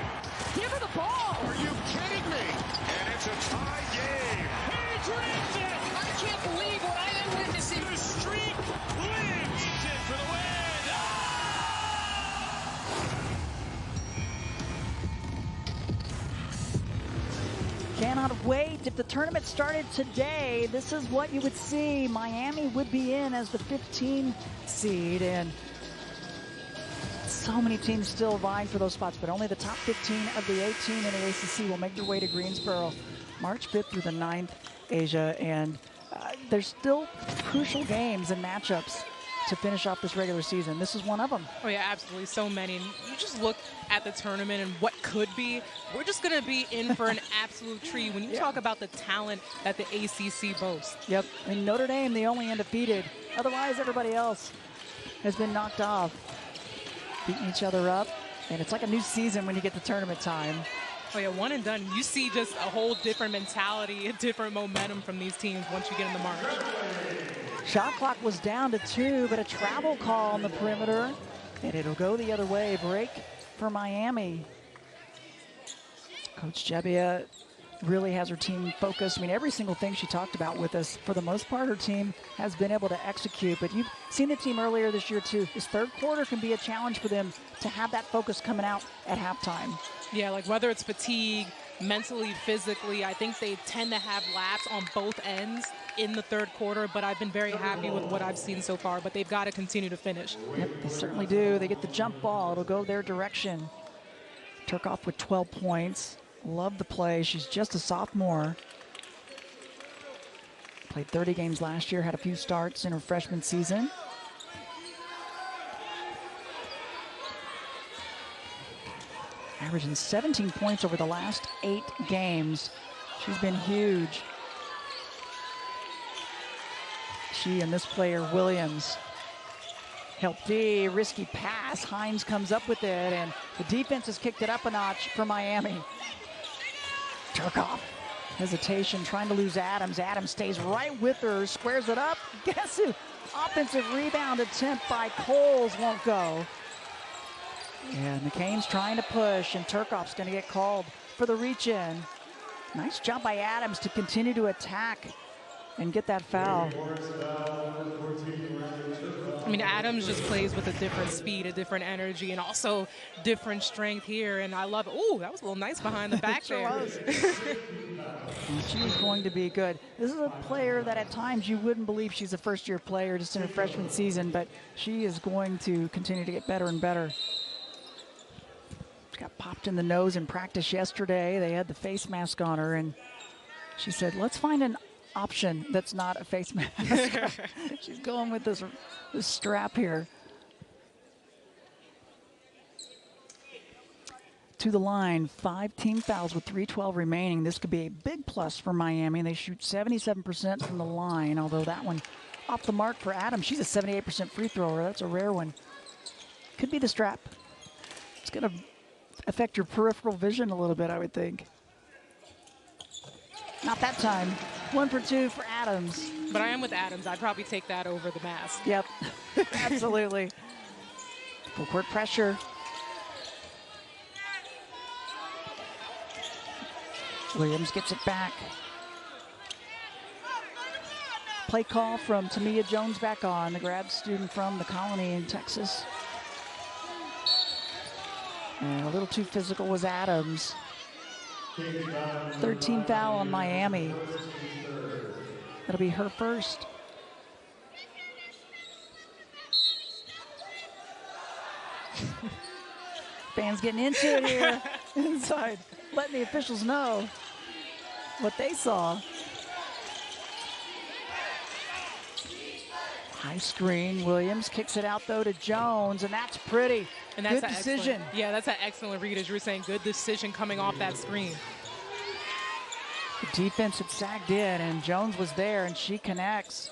Give her the ball. Are you kidding me? And it's a tie game. He drives it. I can't believe what I am witnessing. The streak lives. In for the win. Cannot wait. If the tournament started today, this is what you would see. Miami would be in as the 15 seed, and so many teams still vying for those spots, but only the top 15 of the 18 in the ACC will make their way to Greensboro March 5th through the 9th, Asia, and there's still crucial games and matchups to finish off this regular season. This is one of them. Oh yeah, absolutely. So many. And you just look at the tournament and what could be. We're just going to be in for an absolute treat when you talk about the talent that the ACC boasts. Yep. I mean, Notre Dame, the only undefeated. Otherwise, everybody else has been knocked off, beating each other up. And it's like a new season when you get to tournament time. Oh yeah, one and done. You see just a whole different mentality, a different momentum from these teams once you get in the March. Shot clock was down to 2, but a travel call on the perimeter, and it'll go the other way. Break for Miami. Coach Gebbia really has her team focused. I mean, every single thing she talked about with us, for the most part, her team has been able to execute. But you've seen the team earlier this year, too. This third quarter can be a challenge for them to have that focus coming out at halftime. Yeah, like whether it's fatigue, mentally, physically, I think they tend to have laps on both ends in the third quarter, but I've been very happy with what I've seen so far, but they've got to continue to finish. Yep, they certainly do. They get the jump ball. It'll go their direction. Turcoff with 12 points. Love the play. She's just a sophomore. Played 30 games last year, had a few starts in her freshman season. Averaging 17 points over the last 8 games. She's been huge. She and this player, Williams. Help D, risky pass. Hines comes up with it, and the defense has kicked it up a notch for Miami. Turcoff, hesitation, trying to lose Adams. Adams stays right with her, squares it up. Guess who? Offensive rebound attempt by Coles won't go. And McCain's trying to push, and Turcoff's going to get called for the reach-in. Nice job by Adams to continue to attack and get that foul. I mean, Adams just plays with a different speed, a different energy, and also different strength here, and I love it. Ooh, that was a little nice behind the back there. She's going to be good. This is a player that at times you wouldn't believe she's a first-year player just in her freshman season, but she is going to continue to get better and better. She got popped in the nose in practice yesterday. They had the face mask on her, and she said, let's find an option that's not a face mask. She's going with this strap here. To the line, 5 team fouls with 3:12 remaining. This could be a big plus for Miami. They shoot 77% from the line, although that one off the mark for Adams. She's a 78% free thrower. That's a rare one. Could be the strap. It's going to affect your peripheral vision a little bit, I would think. Not that time. 1 for 2 for Adams. But I am with Adams. I'd probably take that over the mask. Yep, absolutely. Full court pressure. Williams gets it back. Play call from Tamia Jones back on, the grad student from the Colony in Texas. And a little too physical was Adams. 13 foul on Miami. That'll be her first. Fans getting into it here inside, letting the officials know what they saw. High screen. Williams kicks it out, though, to Jones, and that's pretty. And that's good decision. Yeah, that's an excellent read, as you were saying. Good decision coming off that screen. The defense had sagged in, and Jones was there, and she connects.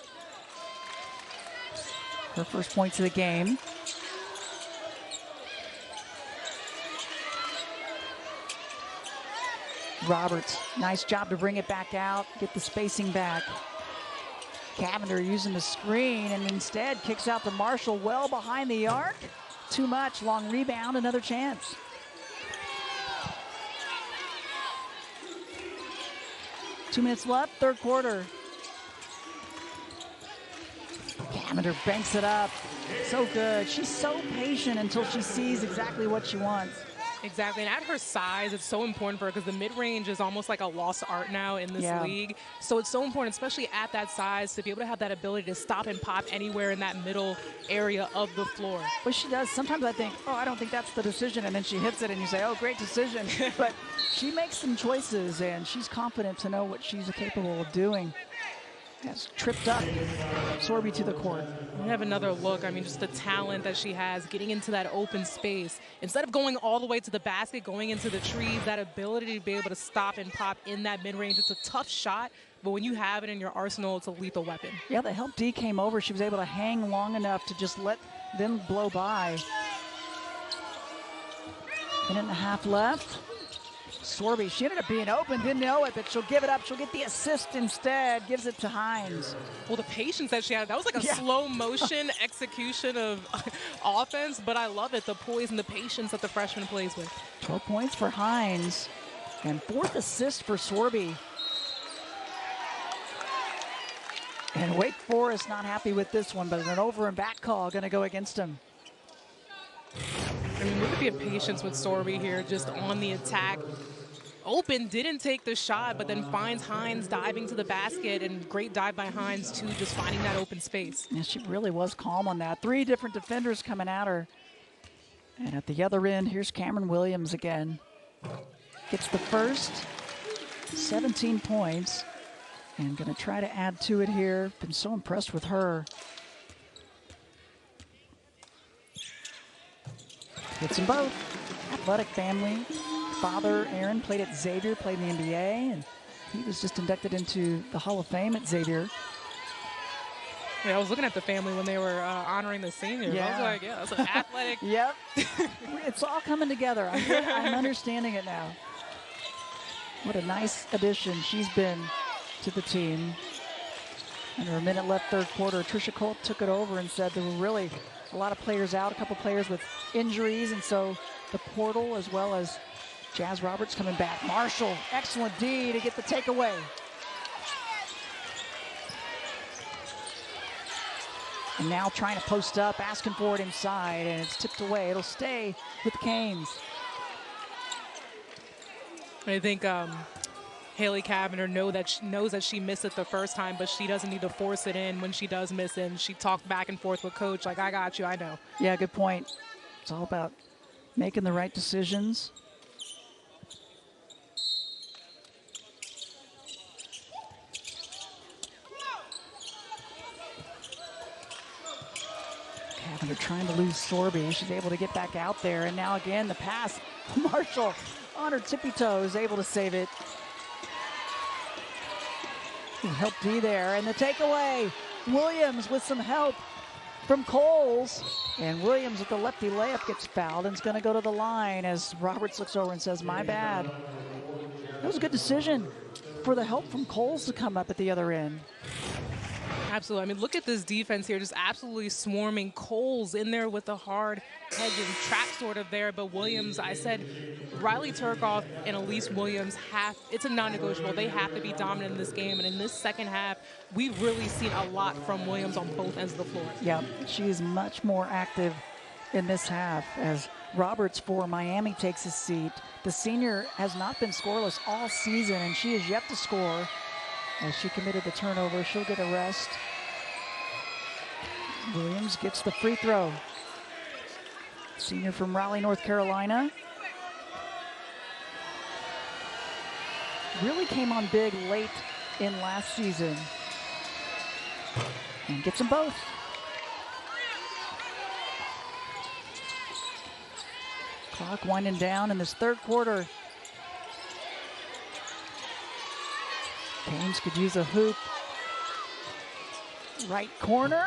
Her first points of the game. Roberts, nice job to bring it back out, get the spacing back. Cavender using the screen and instead kicks out to Marshall well behind the arc. Too much, long rebound, another chance. Two minutes left, third quarter. Cavender banks it up, so good. She's so patient until she sees exactly what she wants. Exactly, and at her size, it's so important for her because the mid-range is almost like a lost art now in this league. So it's so important, especially at that size, to be able to have that ability to stop and pop anywhere in that middle area of the floor. Well, she does. Sometimes I think, oh, I don't think that's the decision, and then she hits it, and you say, oh, great decision. But she makes some choices, and she's confident to know what she's capable of doing. Has tripped up Sorby to the court. We have another look. I mean, just the talent that she has getting into that open space. Instead of going all the way to the basket, going into the trees, that ability to be able to stop and pop in that mid-range. It's a tough shot, but when you have it in your arsenal, it's a lethal weapon. Yeah, the help D came over. She was able to hang long enough to just let them blow by. Minute and a half left. Sorby, she ended up being open, didn't know it, but she'll give it up. She'll get the assist instead, gives it to Hines. Well, the patience that she had, that was like a slow motion execution of offense, but I love it, the poise and the patience that the freshman plays with. 12 points for Hines, and fourth assist for Sorby. And Wake Forest not happy with this one, but an over and back call gonna go against him. I mean, look at the patience with Sorby here, just on the attack. Open, didn't take the shot, but then finds Hines diving to the basket, and great dive by Hines, too, just finding that open space. Yeah, she really was calm on that. Three different defenders coming at her. And at the other end, here's Cameron Williams again. Gets the first, 17 points, and gonna try to add to it here. Been so impressed with her. Hits them both. Athletic family. Father, Aaron, played at Xavier, played in the NBA, and he was just inducted into the Hall of Fame at Xavier. Yeah, I was looking at the family when they were honoring the seniors. Yeah. I was like, yeah, that's an athletic. Yep. It's all coming together. I'm understanding it now. What a nice addition she's been to the team. Under a minute left, third quarter, Tricia Colt took it over and said there were really a lot of players out, a couple players with injuries, and so the portal as well as Jazz Roberts coming back. Marshall, excellent D to get the takeaway. And now trying to post up, asking for it inside, and it's tipped away. It'll stay with the Canes. I think Haley Cavender knows that she missed it the first time, but she doesn't need to force it in when she does miss it. And she talked back and forth with Coach, like, I got you, I know. Yeah, good point. It's all about making the right decisions. Cavender trying to lose Sorby. She's able to get back out there. And now again, the pass. Marshall on her tippy toes, able to save it. Help D there, and the takeaway. Williams with some help from Coles. And Williams with the lefty layup gets fouled and is going to go to the line as Roberts looks over and says, my bad. That was a good decision for the help from Coles to come up at the other end. Absolutely. I mean, look at this defense here, just absolutely swarming. Coles in there with the hard edge and trap sort of there, but Williams, I said, Riley Turcoff and Elise Williams it's a non-negotiable. They have to be dominant in this game, and in this second half, we've really seen a lot from Williams on both ends of the floor. Yeah, she is much more active in this half as Roberts for Miami takes his seat. The senior has not been scoreless all season, and she is yet to score. As she committed the turnover, she'll get a rest. Williams gets the free throw. Senior from Raleigh, North Carolina. Really came on big late in last season. And gets them both. Clock winding down in this third quarter. Canes could use a hoop. Right corner,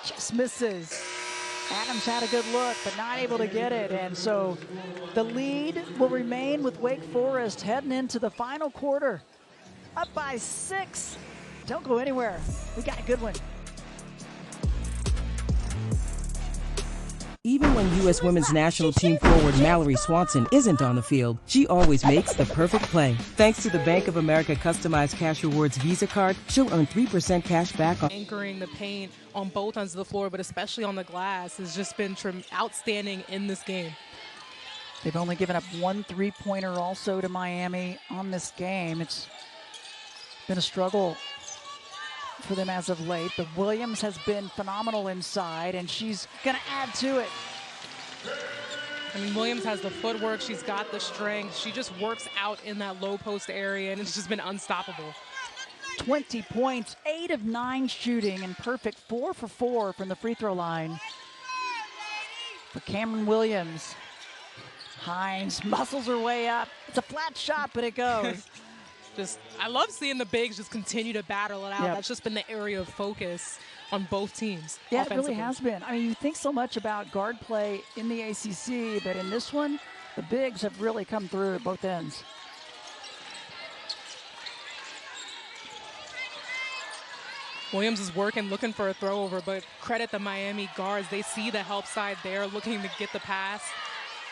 just misses. Adams had a good look, but not able to get it. And so the lead will remain with Wake Forest heading into the final quarter. Up by 6. Don't go anywhere. We got a good one. Even when U.S. Women's National Team forward Mallory Swanson isn't on the field, she always makes the perfect play. Thanks to the Bank of America Customized Cash Rewards Visa card, she'll earn 3% cash back on Anchoring the paint on both ends of the floor, but especially on the glass, has just been outstanding in this game. They've only given up 1 3-pointer also to Miami on this game. It's been a struggle for them as of late, but Williams has been phenomenal inside, and she's going to add to it. I mean, Williams has the footwork. She's got the strength. She just works out in that low post area, and it's just been unstoppable. 20 points, 8 of 9 shooting, and perfect 4 for 4 from the free throw line for Cameron Williams. Hines muscles her way up. It's a flat shot, but it goes. I love seeing the bigs just continue to battle it out. Yep. That's just been the area of focus on both teams. Yeah, it really has been. I mean, you think so much about guard play in the ACC, but in this one, the bigs have really come through at both ends. Williams is working, looking for a throw over, but credit the Miami guards. They see the help side there, looking to get the pass.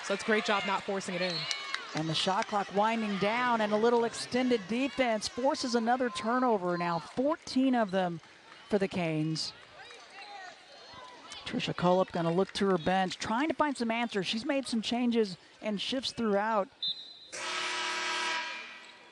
So it's a great job not forcing it in. And the shot clock winding down, and a little extended defense forces another turnover now. 14 of them for the Canes. Trisha Cullip going to look to her bench, trying to find some answers. She's made some changes and shifts throughout.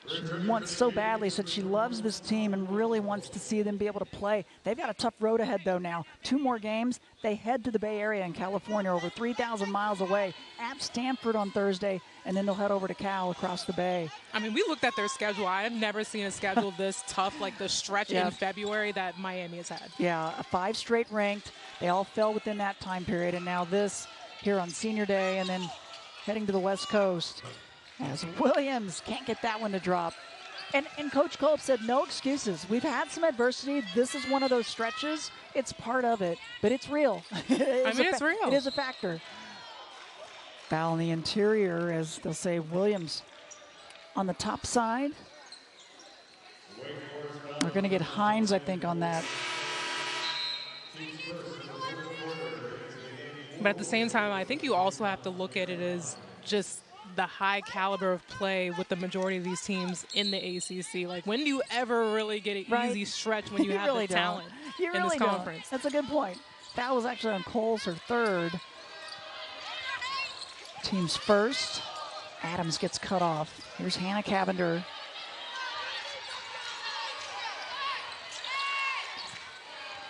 She wants so badly, said she loves this team and really wants to see them be able to play. They've got a tough road ahead, though, now. 2 more games. They head to the Bay Area in California, over 3,000 miles away, at Stanford on Thursday, and then they'll head over to Cal across the Bay. I mean, we looked at their schedule. I've never seen a schedule this tough, like the stretch in February that Miami has had. Yeah, 5 straight ranked. They all fell within that time period, and now this here on Senior Day, and then heading to the West Coast. As Williams can't get that one to drop. And Coach Culp said no excuses. We've had some adversity. This is one of those stretches. It's part of it, but it's real. It's real. It is a factor. Foul in the interior, as they'll say, Williams on the top side. We're going to get Hines, I think, on that. But at the same time, I think you also have to look at it as just the high caliber of play with the majority of these teams in the ACC. Like, when do you ever really get an easy stretch when you have really the talent in this really conference? That's a good point. That was actually on Coles, her third. Team's first. Adams gets cut off. Here's Hannah Cavender.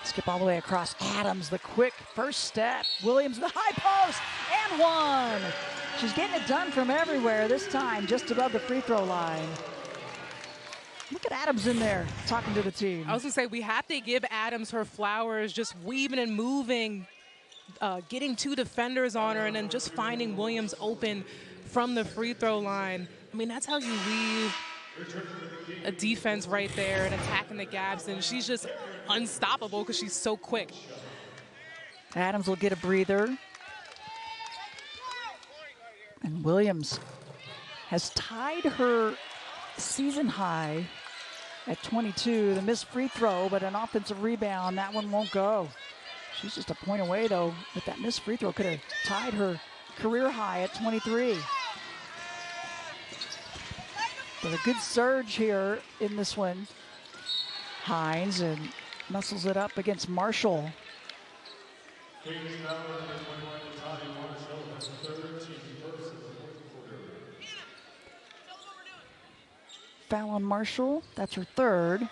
Skip all the way across. Adams, the quick first step. Williams, the high post, and 1. She's getting it done from everywhere, this time just above the free throw line. Look at Adams in there talking to the team. I was going to say, we have to give Adams her flowers, just weaving and moving, getting 2 defenders on her, and then just finding Williams open from the free throw line. I mean, that's how you weave a defense right there and attacking the gaps, and she's just unstoppable because she's so quick. Adams will get a breather. And Williams has tied her season high at 22. The missed free throw, but an offensive rebound. That one won't go. She's just a point away, though, with that missed free throw. Could have tied her career high at 23. But a good surge here in this one. Hines and muscles it up against Marshall. Foul on Marshall. That's her third.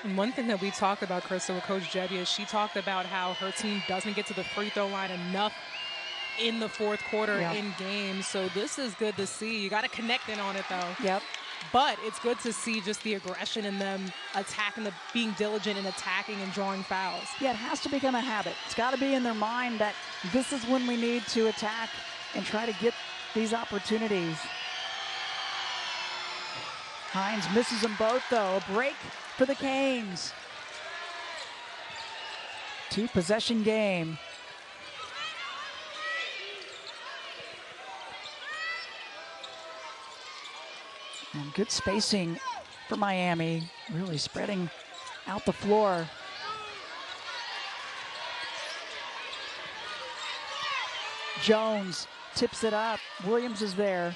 And one thing that we talked about, Krista, with Coach Gebbia, is she talked about how her team doesn't get to the free throw line enough in the fourth quarter in games. So this is good to see. You got to connect in on it, though. Yep. But it's good to see just the aggression in them attacking, being diligent and attacking and drawing fouls. Yeah, it has to become a habit. It's got to be in their mind that this is when we need to attack and try to get these opportunities. Hines misses them both, though. A break for the Canes. 2-possession game. And good spacing for Miami, really spreading out the floor. Jones tips it up. Williams is there.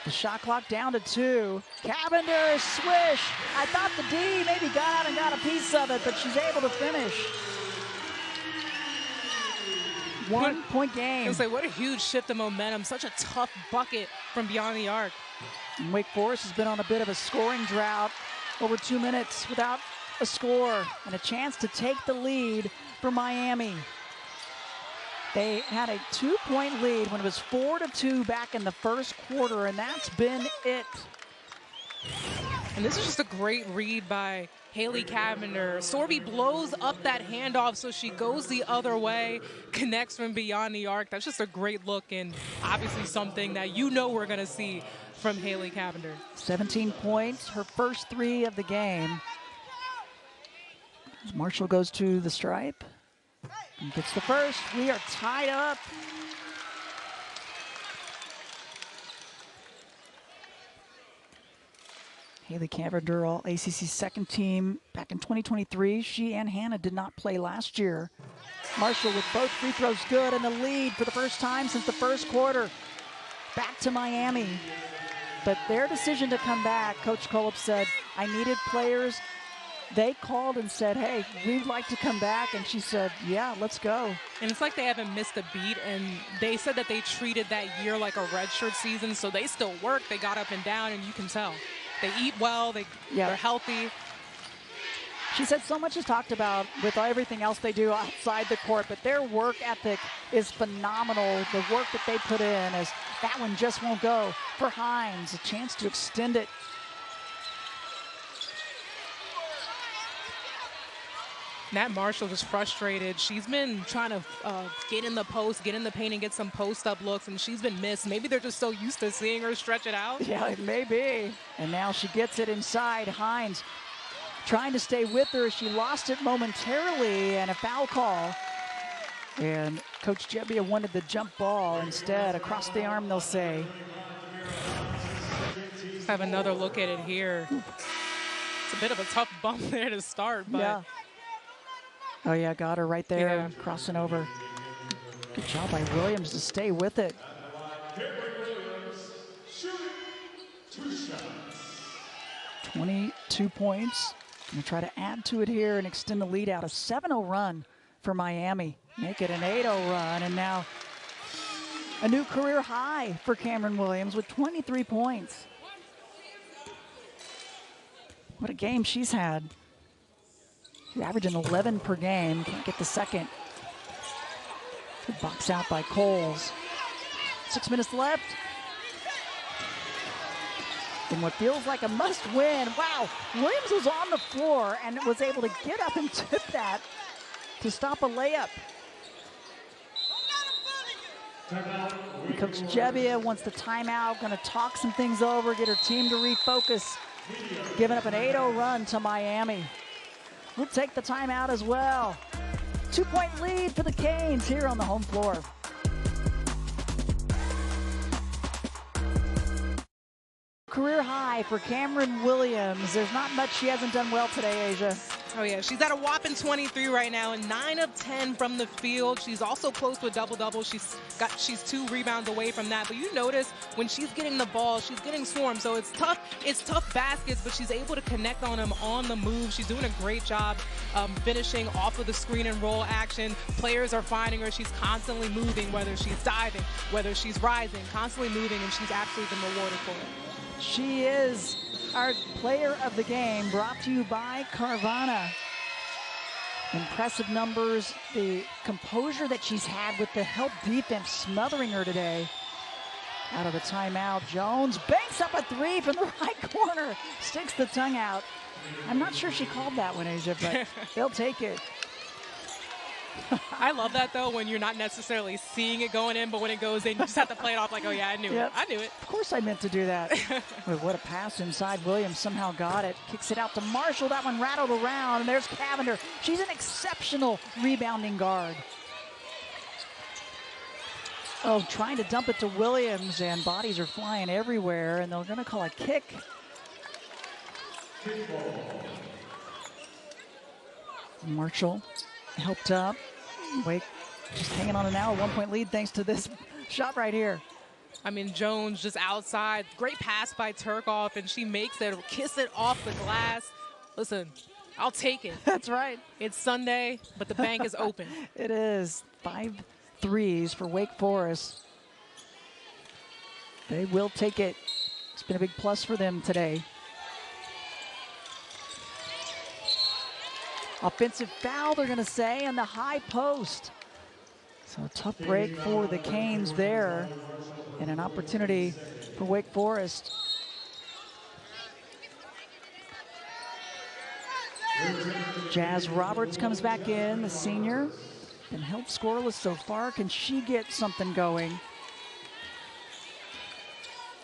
The shot clock down to 2. Cavendish, swish. I thought the D maybe got out and got a piece of it, but she's able to finish. 1 point game. I was like, what a huge shift of momentum. Such a tough bucket from beyond the arc. And Wake Forest has been on a bit of a scoring drought, over 2 minutes without a score, and a chance to take the lead for Miami. They had a 2-point lead when it was 4-2 back in the first quarter, and that's been it. And this is just a great read by Haley Cavender. Sorby blows up that handoff, so she goes the other way, connects from beyond the arc. That's just a great look, and obviously something that you know we're going to see from Haley Cavender. 17 points, her first 3 of the game. Marshall goes to the stripe and gets the first. We are tied up. Haley Cavender, all ACC second team back in 2023. She and Hannah did not play last year. Marshall with both free throws good and the lead for the first time since the first quarter. Back to Miami. But their decision to come back, Coach Kolb said, I needed players. They called and said, hey, we'd like to come back. And she said, yeah, let's go. And it's like they haven't missed a beat. And they said that they treated that year like a redshirt season. So they still work. They got up and down, and you can tell. They eat well. They're healthy. She said so much is talked about with everything else they do outside the court, but their work ethic is phenomenal. The work that they put in is that one just won't go. For Hines, a chance to extend it. Nat Marshall was frustrated. She's been trying to get in the post, get in the paint, and get some post-up looks, and she's been missed. Maybe they're just so used to seeing her stretch it out. Yeah, it may be. And now she gets it inside. Hines trying to stay with her. She lost it momentarily, and a foul call. And Coach Gebbia wanted the jump ball instead. Across the arm, they'll say. Let's have another look at it here. It's a bit of a tough bump there to start, but... Yeah. Oh, yeah, got her right there, crossing over. Good job by Williams to stay with it. 22 points. Gonna try to add to it here and extend the lead out. A 7-0 run for Miami. Make it an 8-0 run, and now a new career high for Cameron Williams with 23 points. What a game she's had. She's averaging 11 per game. Can't get the second. Good box out by Coles. 6 minutes left. In what feels like a must-win. Wow, Williams was on the floor and was able to get up and tip that to stop a layup. And Coach Gebbia wants the timeout, going to talk some things over, get her team to refocus. Giving up an 8-0 run to Miami. We'll take the timeout as well. 2-point lead for the Canes here on the home floor. Career high for Cameron Williams. There's not much she hasn't done well today, Asia. Oh, yeah. She's at a whopping 23 right now, and 9 of 10 from the field. She's also close to a double-double. She's 2 rebounds away from that. But you notice when she's getting the ball, she's getting swarmed. So it's tough. It's tough baskets, but she's able to connect on them on the move. She's doing a great job finishing off of the screen and roll action. Players are finding her. She's constantly moving, whether she's diving, whether she's rising, constantly moving, and she's absolutely been rewarded for it. She is Our player of the game brought to you by Carvana. Impressive numbers, the composure that she's had with the help defense smothering her today. Out of the timeout, Jones banks up a three from the right corner, sticks the tongue out. I'm not sure she called that one, Asia, but they'll take it. I love that, though, when you're not necessarily seeing it going in, but when it goes in, you just have to play it off like, oh, yeah, I knew it. I knew it. Of course I meant to do that. But what a pass inside. Williams somehow got it. Kicks it out to Marshall. That one rattled around, and there's Cavender. She's an exceptional rebounding guard. Oh, trying to dump it to Williams, and bodies are flying everywhere, and they're going to call a kick. Marshall helped up. Wake just hanging on an hour, 1-point lead thanks to this shot right here. I mean, Jones just outside. Great pass by Turkoff, and she makes it, kiss it off the glass. Listen, I'll take it. That's right. It's Sunday, but the bank is open. It is. 5 threes for Wake Forest. They will take it. It's been a big plus for them today. Offensive foul, they're going to say, on the high post. So a tough break for the Canes there, and an opportunity for Wake Forest. Jazz Roberts comes back in, the senior. Been held scoreless so far. Can she get something going?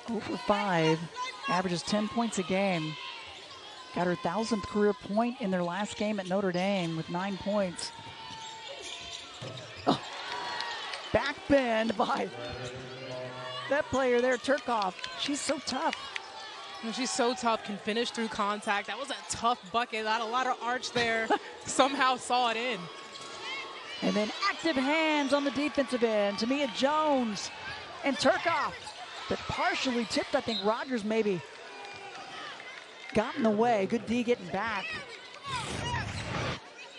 0 for 5, averages 10 points a game. Got her 1,000th career point in their last game at Notre Dame with 9 points. Oh, back bend by that player there, Turkoff. She's so tough. She's so tough, can finish through contact. That was a tough bucket, not a lot of arch there. Somehow saw it in. And then active hands on the defensive end. Tamia Jones and Turkoff. But partially tipped, I think Rogers maybe got in the way. Good D getting back.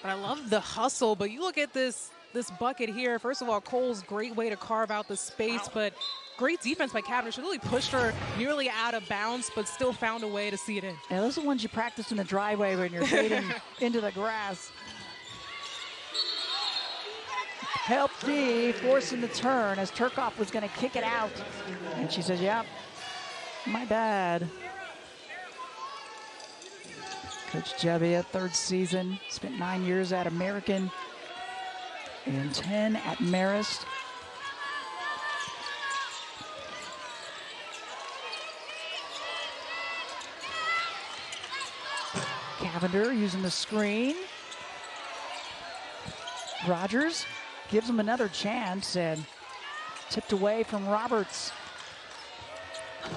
But I love the hustle, but you look at this bucket here. First of all, Cole's great way to carve out the space, but great defense by Cavender. She really pushed her nearly out of bounds, but still found a way to see it in. Yeah, those are the ones you practice in the driveway when you're fading into the grass. Help D, forcing the turn as Turkoff was going to kick it out. And she says, yep, my bad. Coach Gebbia, 3rd season, spent 9 years at American and 10 at Marist. Cavender using the screen. Rogers gives him another chance and tipped away from Roberts.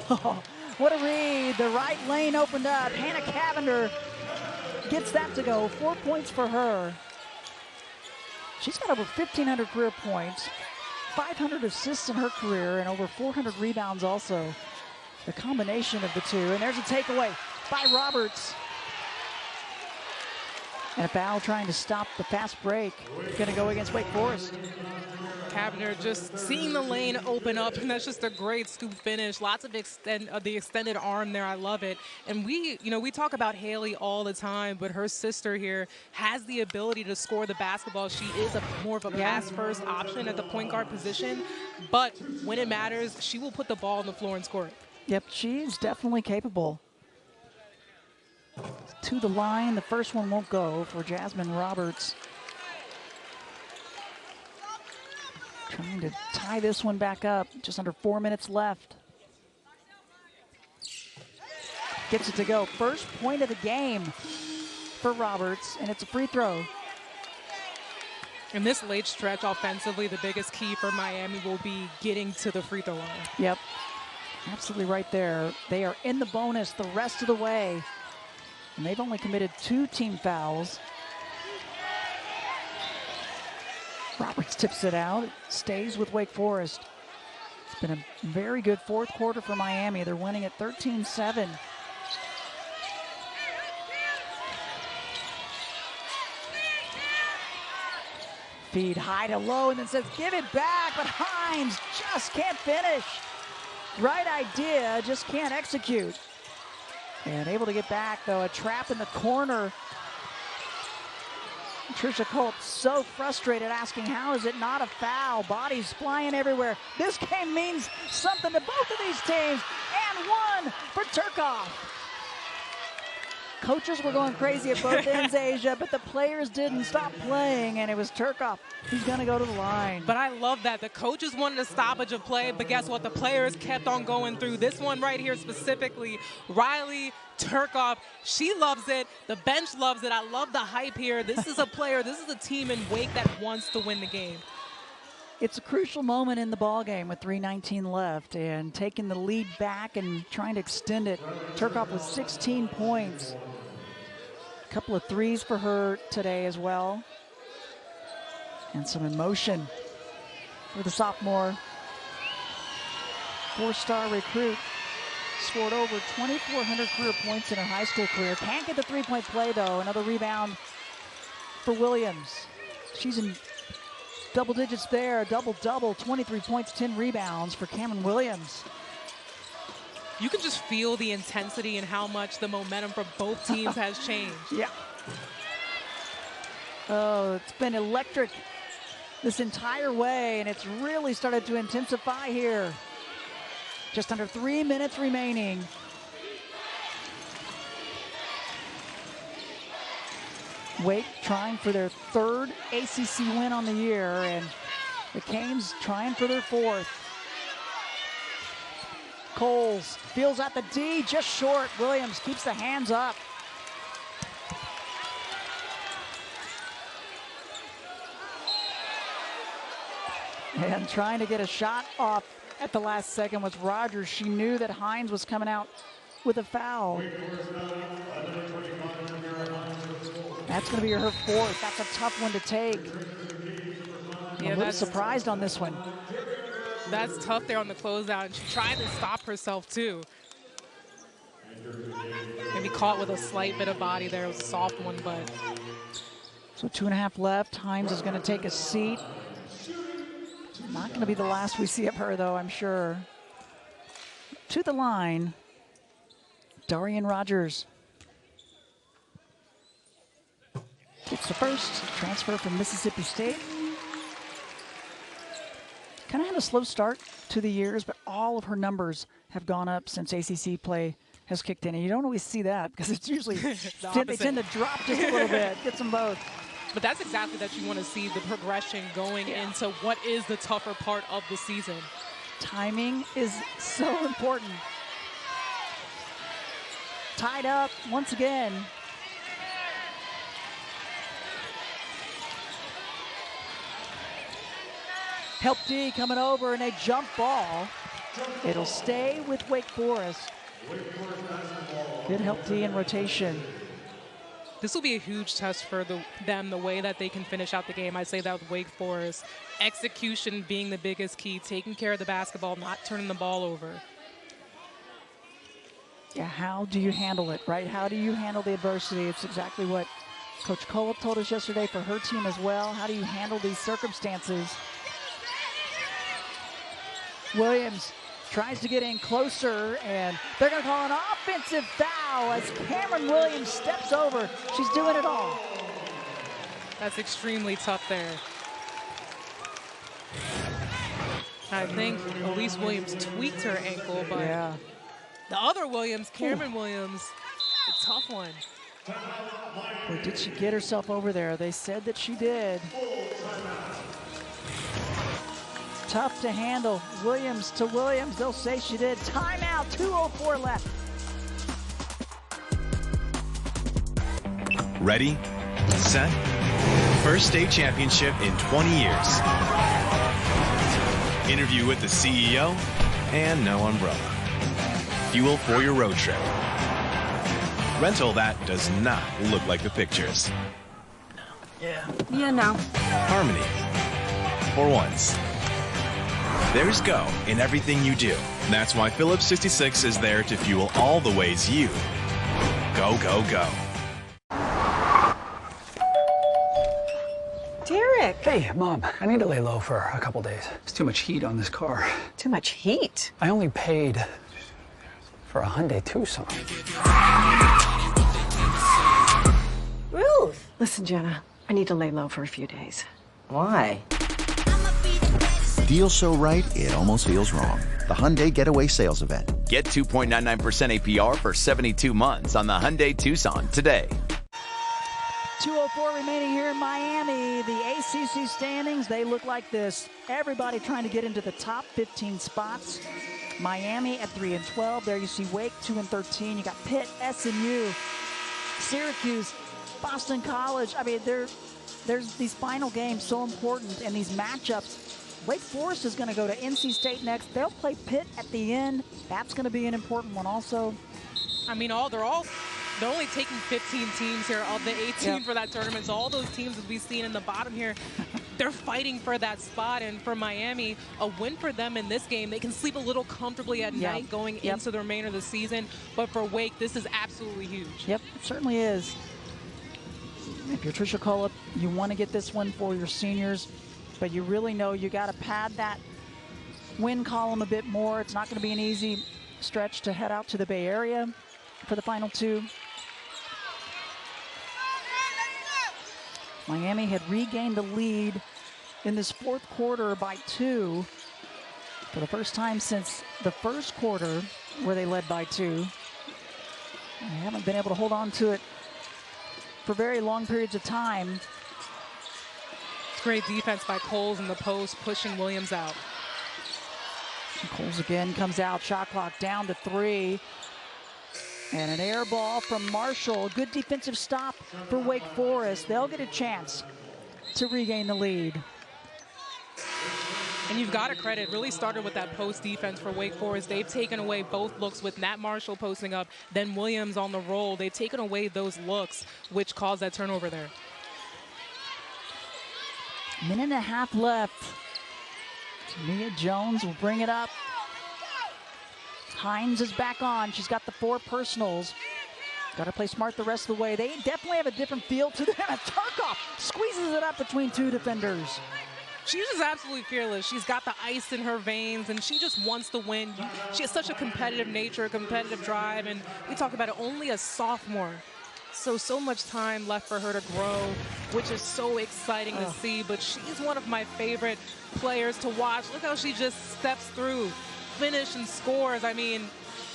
Oh, what a read. The right lane opened up. Hannah Cavender gets that to go. 4 points for her. She's got over 1,500 career points, 500 assists in her career, and over 400 rebounds also. The combination of the two. And there's a takeaway by Roberts. And a foul trying to stop the fast break. Going to go against Wake Forest. Cavender just seeing the lane open up, and that's just a great scoop finish. Lots of the extended arm there. I love it. And we talk about Haley all the time, but her sister here has the ability to score the basketball. She is more of a pass-first option at the point guard position, but when it matters, she will put the ball on the floor and score it. Yep, she's definitely capable. To the line, the first one won't go for Jasmine Roberts. Trying to tie this one back up, just under 4 minutes left. Gets it to go. First point of the game for Roberts, and it's a free throw. In this late stretch offensively, the biggest key for Miami will be getting to the free throw line. Yep, absolutely right there. They are in the bonus the rest of the way. And they've only committed 2 team fouls. Roberts tips it out. It stays with Wake Forest. It's been a very good 4th quarter for Miami. They're winning at 13-7. Feed high to low and then says, give it back, but Hines just can't finish. Right idea, just can't execute. And able to get back, though. A trap in the corner. Trisha Colt so frustrated, asking how is it not a foul? Bodies flying everywhere. This game means something to both of these teams. And one for Turcoff. Coaches were going crazy at both ends, Asia, but the players didn't stop playing, and it was Turcoff who's going to go to the line. But I love that. The coaches wanted a stoppage of play, but guess what? The players kept on going through. This one right here specifically, Riley Turcoff, she loves it. The bench loves it. I love the hype here. This is a player, this is a team in Wake that wants to win the game. It's a crucial moment in the ball game with 3:19 left, and taking the lead back and trying to extend it. Turcoff with 16 points. A couple of threes for her today as well. And some emotion for the sophomore. Four-star recruit. Scored over 2,400 career points in her high school career. Can't get the three-point play, though. Another rebound for Williams. She's in double digits there, double-double, 23 points, 10 rebounds for Cameron Williams. You can just feel the intensity and how much the momentum for both teams has changed. Yeah. Oh, it's been electric this entire way, and it's really started to intensify here. Just under 3 minutes remaining. Wake trying for their third ACC win on the year, and the Canes trying for their fourth. Coles feels at the D, just short. Williams keeps the hands up. And trying to get a shot off at the last second was Rogers. She knew that Hines was coming out with a foul. That's going to be her fourth. That's a tough one to take. Yeah, I'm a little surprised on this one. That's tough there on the closeout, and she tried to stop herself too. Maybe caught with a slight bit of body there. It was a soft one, but. So 2.5 left. Hines is going to take a seat. Not going to be the last we see of her, though, I'm sure. To the line, Darian Rogers. Gets the first transfer from Mississippi State. Kind of had a slow start to the years, but all of her numbers have gone up since ACC play has kicked in. And you don't always see that because it's usually, they tend to drop just a little bit. Gets them both. But that's exactly that you want to see, the progression going into what is the tougher part of the season. Timing is so important. Tied up once again. Help D coming over, and a jump ball. It'll stay with Wake Forest. Good Help D in rotation. This will be a huge test for them, the way that they can finish out the game. I say that with Wake Forest. Execution being the biggest key, taking care of the basketball, not turning the ball over. Yeah, how do you handle it, right? How do you handle the adversity? It's exactly what Coach Kolb told us yesterday for her team as well. How do you handle these circumstances? Williams tries to get in closer, and they're going to call an offensive foul as Cameron Williams steps over. She's doing it all. That's extremely tough there. I think Elise Williams tweaked her ankle, but yeah. The other Williams, Cameron Williams, a tough one. Or did she get herself over there? They said that she did. Tough to handle. Williams to Williams. They'll say she did. Timeout. 2:04 left. Ready, set, first state championship in 20 years. Interview with the CEO and no umbrella. Fuel for your road trip. Rental that does not look like the pictures. Yeah, no. Harmony. For once. There's go in everything you do. That's why Phillips 66 is there to fuel all the ways you go, go, go. Derek! Hey, Mom, I need to lay low for a couple days. There's too much heat on this car. Too much heat? I only paid for a Hyundai Tucson. Ruth! Listen, Jenna, I need to lay low for a few days. Why? Deal so right, it almost feels wrong. The Hyundai Getaway Sales Event. Get 2.99% APR for 72 months on the Hyundai Tucson today. 2:04 remaining here in Miami. The ACC standings, they look like this. Everybody trying to get into the top 15 spots. Miami at 3-12. There you see Wake 2-13. You got Pitt, SMU, Syracuse, Boston College. I mean, there's these final games so important, and these matchups. Wake Forest is going to go to NC State next. They'll play Pitt at the end. That's going to be an important one also. I mean, they're only taking 15 teams here of the 18 for that tournament. So all those teams that we've seen in the bottom here, they're fighting for that spot. And for Miami, a win for them in this game, they can sleep a little comfortably at night going into the remainder of the season. But for Wake, this is absolutely huge. Yep, it certainly is. If you're Tricia Cullip, you want to get this one for your seniors, but you really know you got to pad that win column a bit more. It's not going to be an easy stretch to head out to the Bay Area for the final two. Miami had regained the lead in this fourth quarter by 2 for the first time since the first quarter where they led by 2. They haven't been able to hold on to it for very long periods of time. It's great defense by Coles in the post, pushing Williams out. And Coles again comes out, shot clock down to 3. And an air ball from Marshall. A good defensive stop for Wake Forest. They'll get a chance to regain the lead. And you've got to credit, really started with that post defense for Wake Forest. They've taken away both looks with Nat Marshall posting up, then Williams on the roll. They've taken away those looks, which caused that turnover there. Minute and a half left. Tamia Jones will bring it up. Hines is back on. She's got the 4 personals. Got to play smart the rest of the way. They definitely have a different feel to them. Tarkov squeezes it up between 2 defenders. She's just absolutely fearless. She's got the ice in her veins, and she just wants to win. She has such a competitive nature, a competitive drive, and we talk about it, only a sophomore. So much time left for her to grow, which is so exciting to see. But she's one of my favorite players to watch. Look how she just steps through, finish and scores. I mean,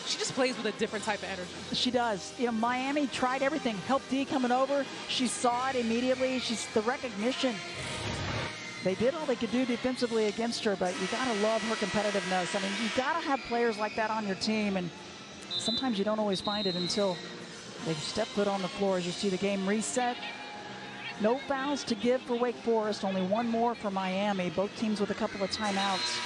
she just plays with a different type of energy. She does. You know, Miami tried everything. Help D coming over. She saw it immediately. She's the recognition. They did all they could do defensively against her, but you got to love her competitiveness. I mean, you got to have players like that on your team, and sometimes you don't always find it until they step foot on the floor. As you see the game reset. No fouls to give for Wake Forest. Only one more for Miami. Both teams with a couple of timeouts.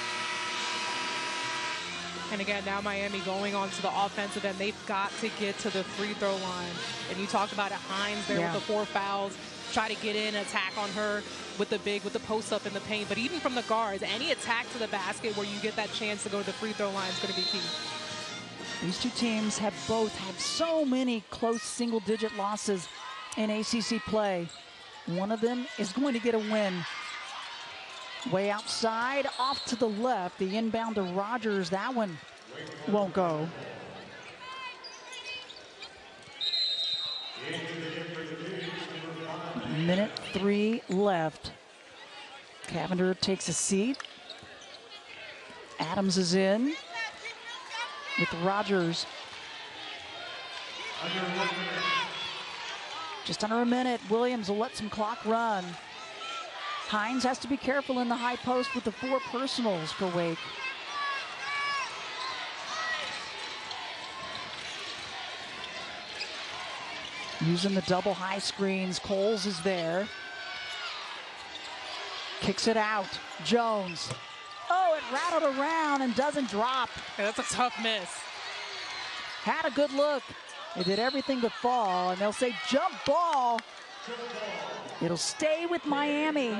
And again, now Miami going on to the offensive end. They've got to get to the free throw line. And you talked about it, Hines there with the 4 fouls. Try to get in, attack on her with the post up in the paint. But even from the guards, any attack to the basket where you get that chance to go to the free throw line is going to be key. These two teams have both had so many close single-digit losses in ACC play. One of them is going to get a win. Way outside, off to the left. The inbound to Rogers. That one won't go. Minute 3 left. Cavender takes a seat. Adams is in with Rogers. Just under a minute. Williams will let some clock run. Hines has to be careful in the high post with the 4 personals for Wake. Using the double high screens. Coles is there. Kicks it out. Jones. Oh, it rattled around and doesn't drop. Yeah, that's a tough miss. Had a good look. They did everything but fall, and they'll say jump ball. It'll stay with Miami.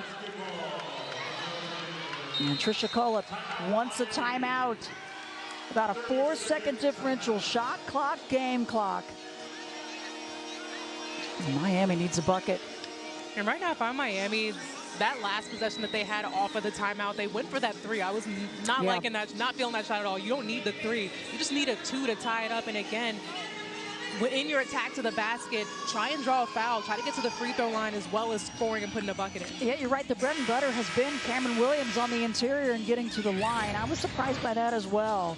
And Tricia Cullip wants a timeout. About a 4-second differential. Shot clock, game clock. Miami needs a bucket. And right now, if I'm Miami, that last possession that they had off of the timeout, they went for that 3. I was not liking that, not feeling that shot at all. You don't need the 3. You just need a 2 to tie it up. And again, in your attack to the basket, try and draw a foul. Try to get to the free throw line as well as scoring and putting a bucket in. Yeah, you're right. The bread and butter has been Cameron Williams on the interior and getting to the line. I was surprised by that as well.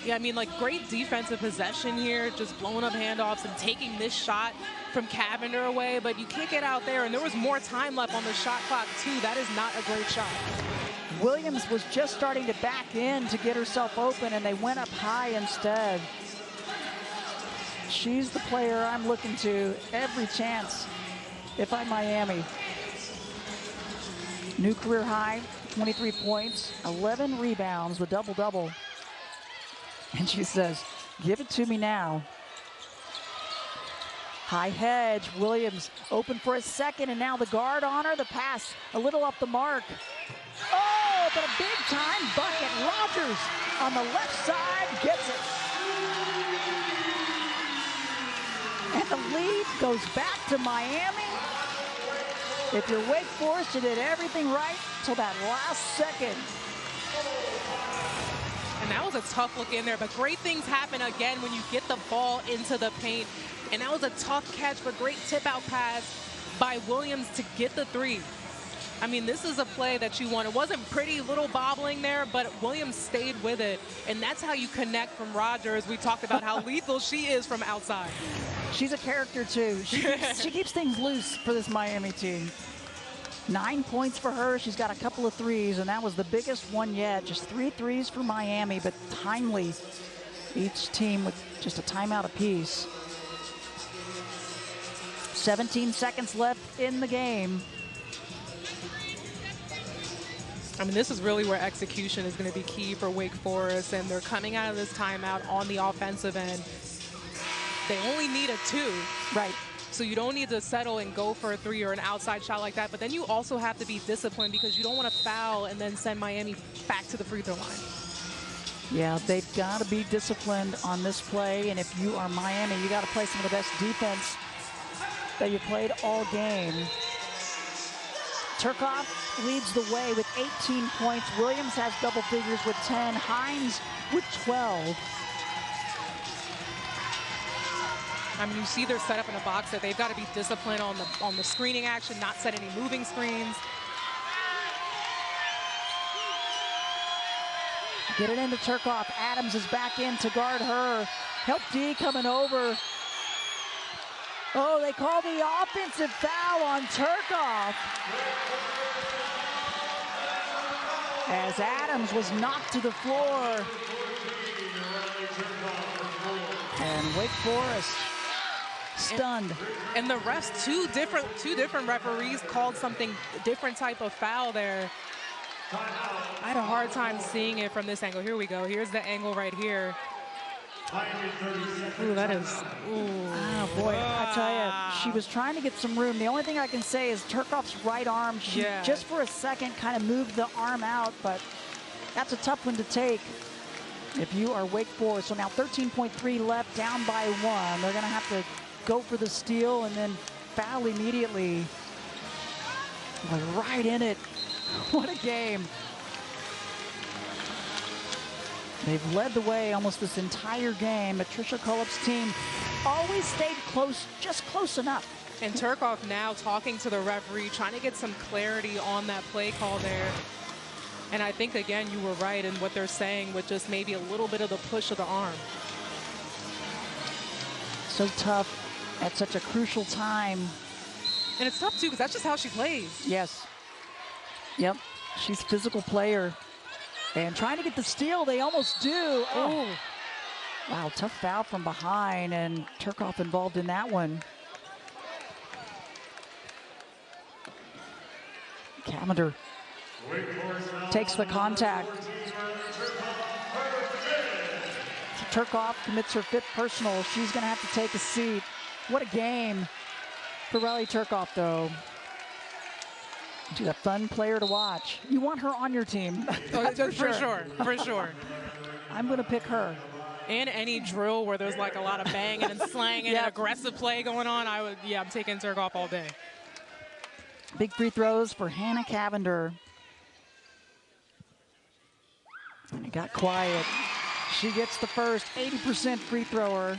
Yeah, I mean, like, great defensive possession here, just blowing up handoffs and taking this shot from Cavender away, but you can't get out there, and there was more time left on the shot clock, too. That is not a great shot. Williams was just starting to back in to get herself open, and they went up high instead. She's the player I'm looking to every chance if I'm Miami. New career high, 23 points, 11 rebounds, the double-double. And she says, give it to me now. High hedge, Williams open for a second, and now the guard on her. The pass a little off the mark. Oh, but a big-time bucket. Rogers on the left side gets it. And the lead goes back to Miami. If you're Wake Forest, you did everything right till that last second. And that was a tough look in there, but great things happen again when you get the ball into the paint. And that was a tough catch, but great tip-out pass by Williams to get the 3. I mean, this is a play that you want. It wasn't pretty, little bobbling there, but Williams stayed with it. And that's how you connect from Rogers. We talked about how lethal she is from outside. She's a character, too. She keeps things loose for this Miami team. 9 points for her. She's got a couple of threes, and that was the biggest one yet. Just 3 threes for Miami, but timely. Each team with just a timeout apiece. 17 seconds left in the game. I mean, this is really where execution is going to be key for Wake Forest, and they're coming out of this timeout on the offensive end. They only need a 2. Right. So you don't need to settle and go for a 3 or an outside shot like that. But then you also have to be disciplined because you don't want to foul and then send Miami back to the free throw line. Yeah, they've got to be disciplined on this play. And if you are Miami, you got to play some of the best defense that you played all game. Turcoff leads the way with 18 points. Williams has double figures with 10. Hines with 12. I mean, you see their setup in a box that they've got to be disciplined on the screening action, not set any moving screens. Get it into Turcoff. Adams is back in to guard her. Help D coming over. Oh, they call the offensive foul on Turcoff. As Adams was knocked to the floor. And Wake Forest stunned. And the refs, two different referees called something different type of foul there. I had a hard time seeing it from this angle. Here we go. Here's the angle right here. Ooh, that is, ooh. Oh, boy, I tell you, she was trying to get some room. The only thing I can say is Turcoff's right arm, she just for a second kind of moved the arm out, but that's a tough one to take if you are Wake Forest. So now 13.3 left, down by 1. They're going to have to go for the steal and then foul immediately. Like right in it. What a game. They've led the way almost this entire game. Patricia Cullep's team always stayed close, just close enough. And Turcoff now talking to the referee, trying to get some clarity on that play call there. And I think, again, you were right in what they're saying with just maybe a little bit of the push of the arm. So tough at such a crucial time. And it's tough, too, because that's just how she plays. Yes. Yep. She's a physical player. And trying to get the steal, they almost do. Oh. Wow, tough foul from behind, and Turcoff involved in that one. Cavender takes the contact. Turcoff commits her 5th personal. She's going to have to take a seat. What a game for Riley Turcoff, though. She's a fun player to watch. You want her on your team. Oh, for sure. I'm going to pick her. And any drill where there's like a lot of banging and slanging and aggressive play going on, I'm taking Turcoff all day. Big free throws for Hannah Cavender. And it got quiet. She gets the first 80% free thrower.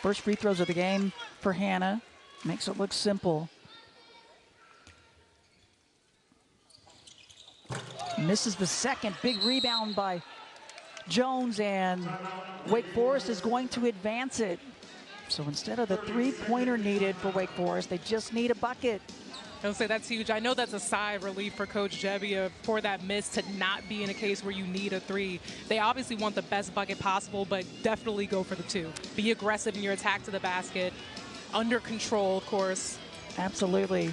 First free throws of the game for Hannah. Makes it look simple. Misses the second. Big rebound by Jones, and Wake Forest is going to advance it. So instead of the three-pointer needed for Wake Forest, they just need a bucket. I'll say that's huge. I know that's a sigh of relief for Coach Gebbia for that miss to not be in a case where you need a three. They obviously want the best bucket possible, but definitely go for the two. Be aggressive in your attack to the basket. Under control, of course. Absolutely.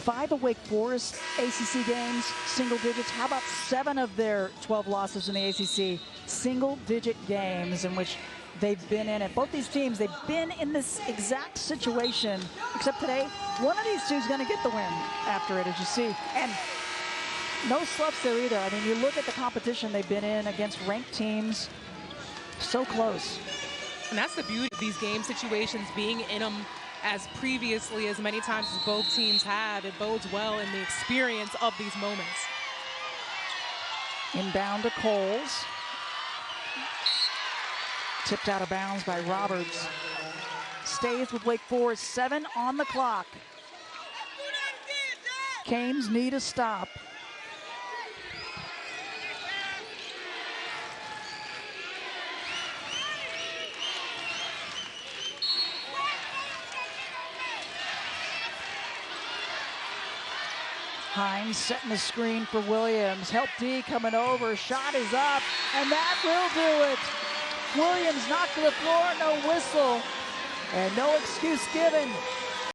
5 of Wake Forest ACC games, single digits. How about 7 of their 12 losses in the ACC? Single-digit games in which they've been in it. Both these teams, they've been in this exact situation, except today, one of these two is going to get the win after it, as you see. And no sloughs there either. I mean, you look at the competition they've been in against ranked teams, so close. And that's the beauty of these game situations, being in them as previously as many times as both teams have. It bodes well in the experience of these moments. Inbound to Coles. Tipped out of bounds by Roberts. Stays with Wake Forest, 7 on the clock. Canes need a stop. Hines setting the screen for Williams. Help D coming over. Shot is up, and that will do it. Williams knocked to the floor, no whistle, and no excuse given.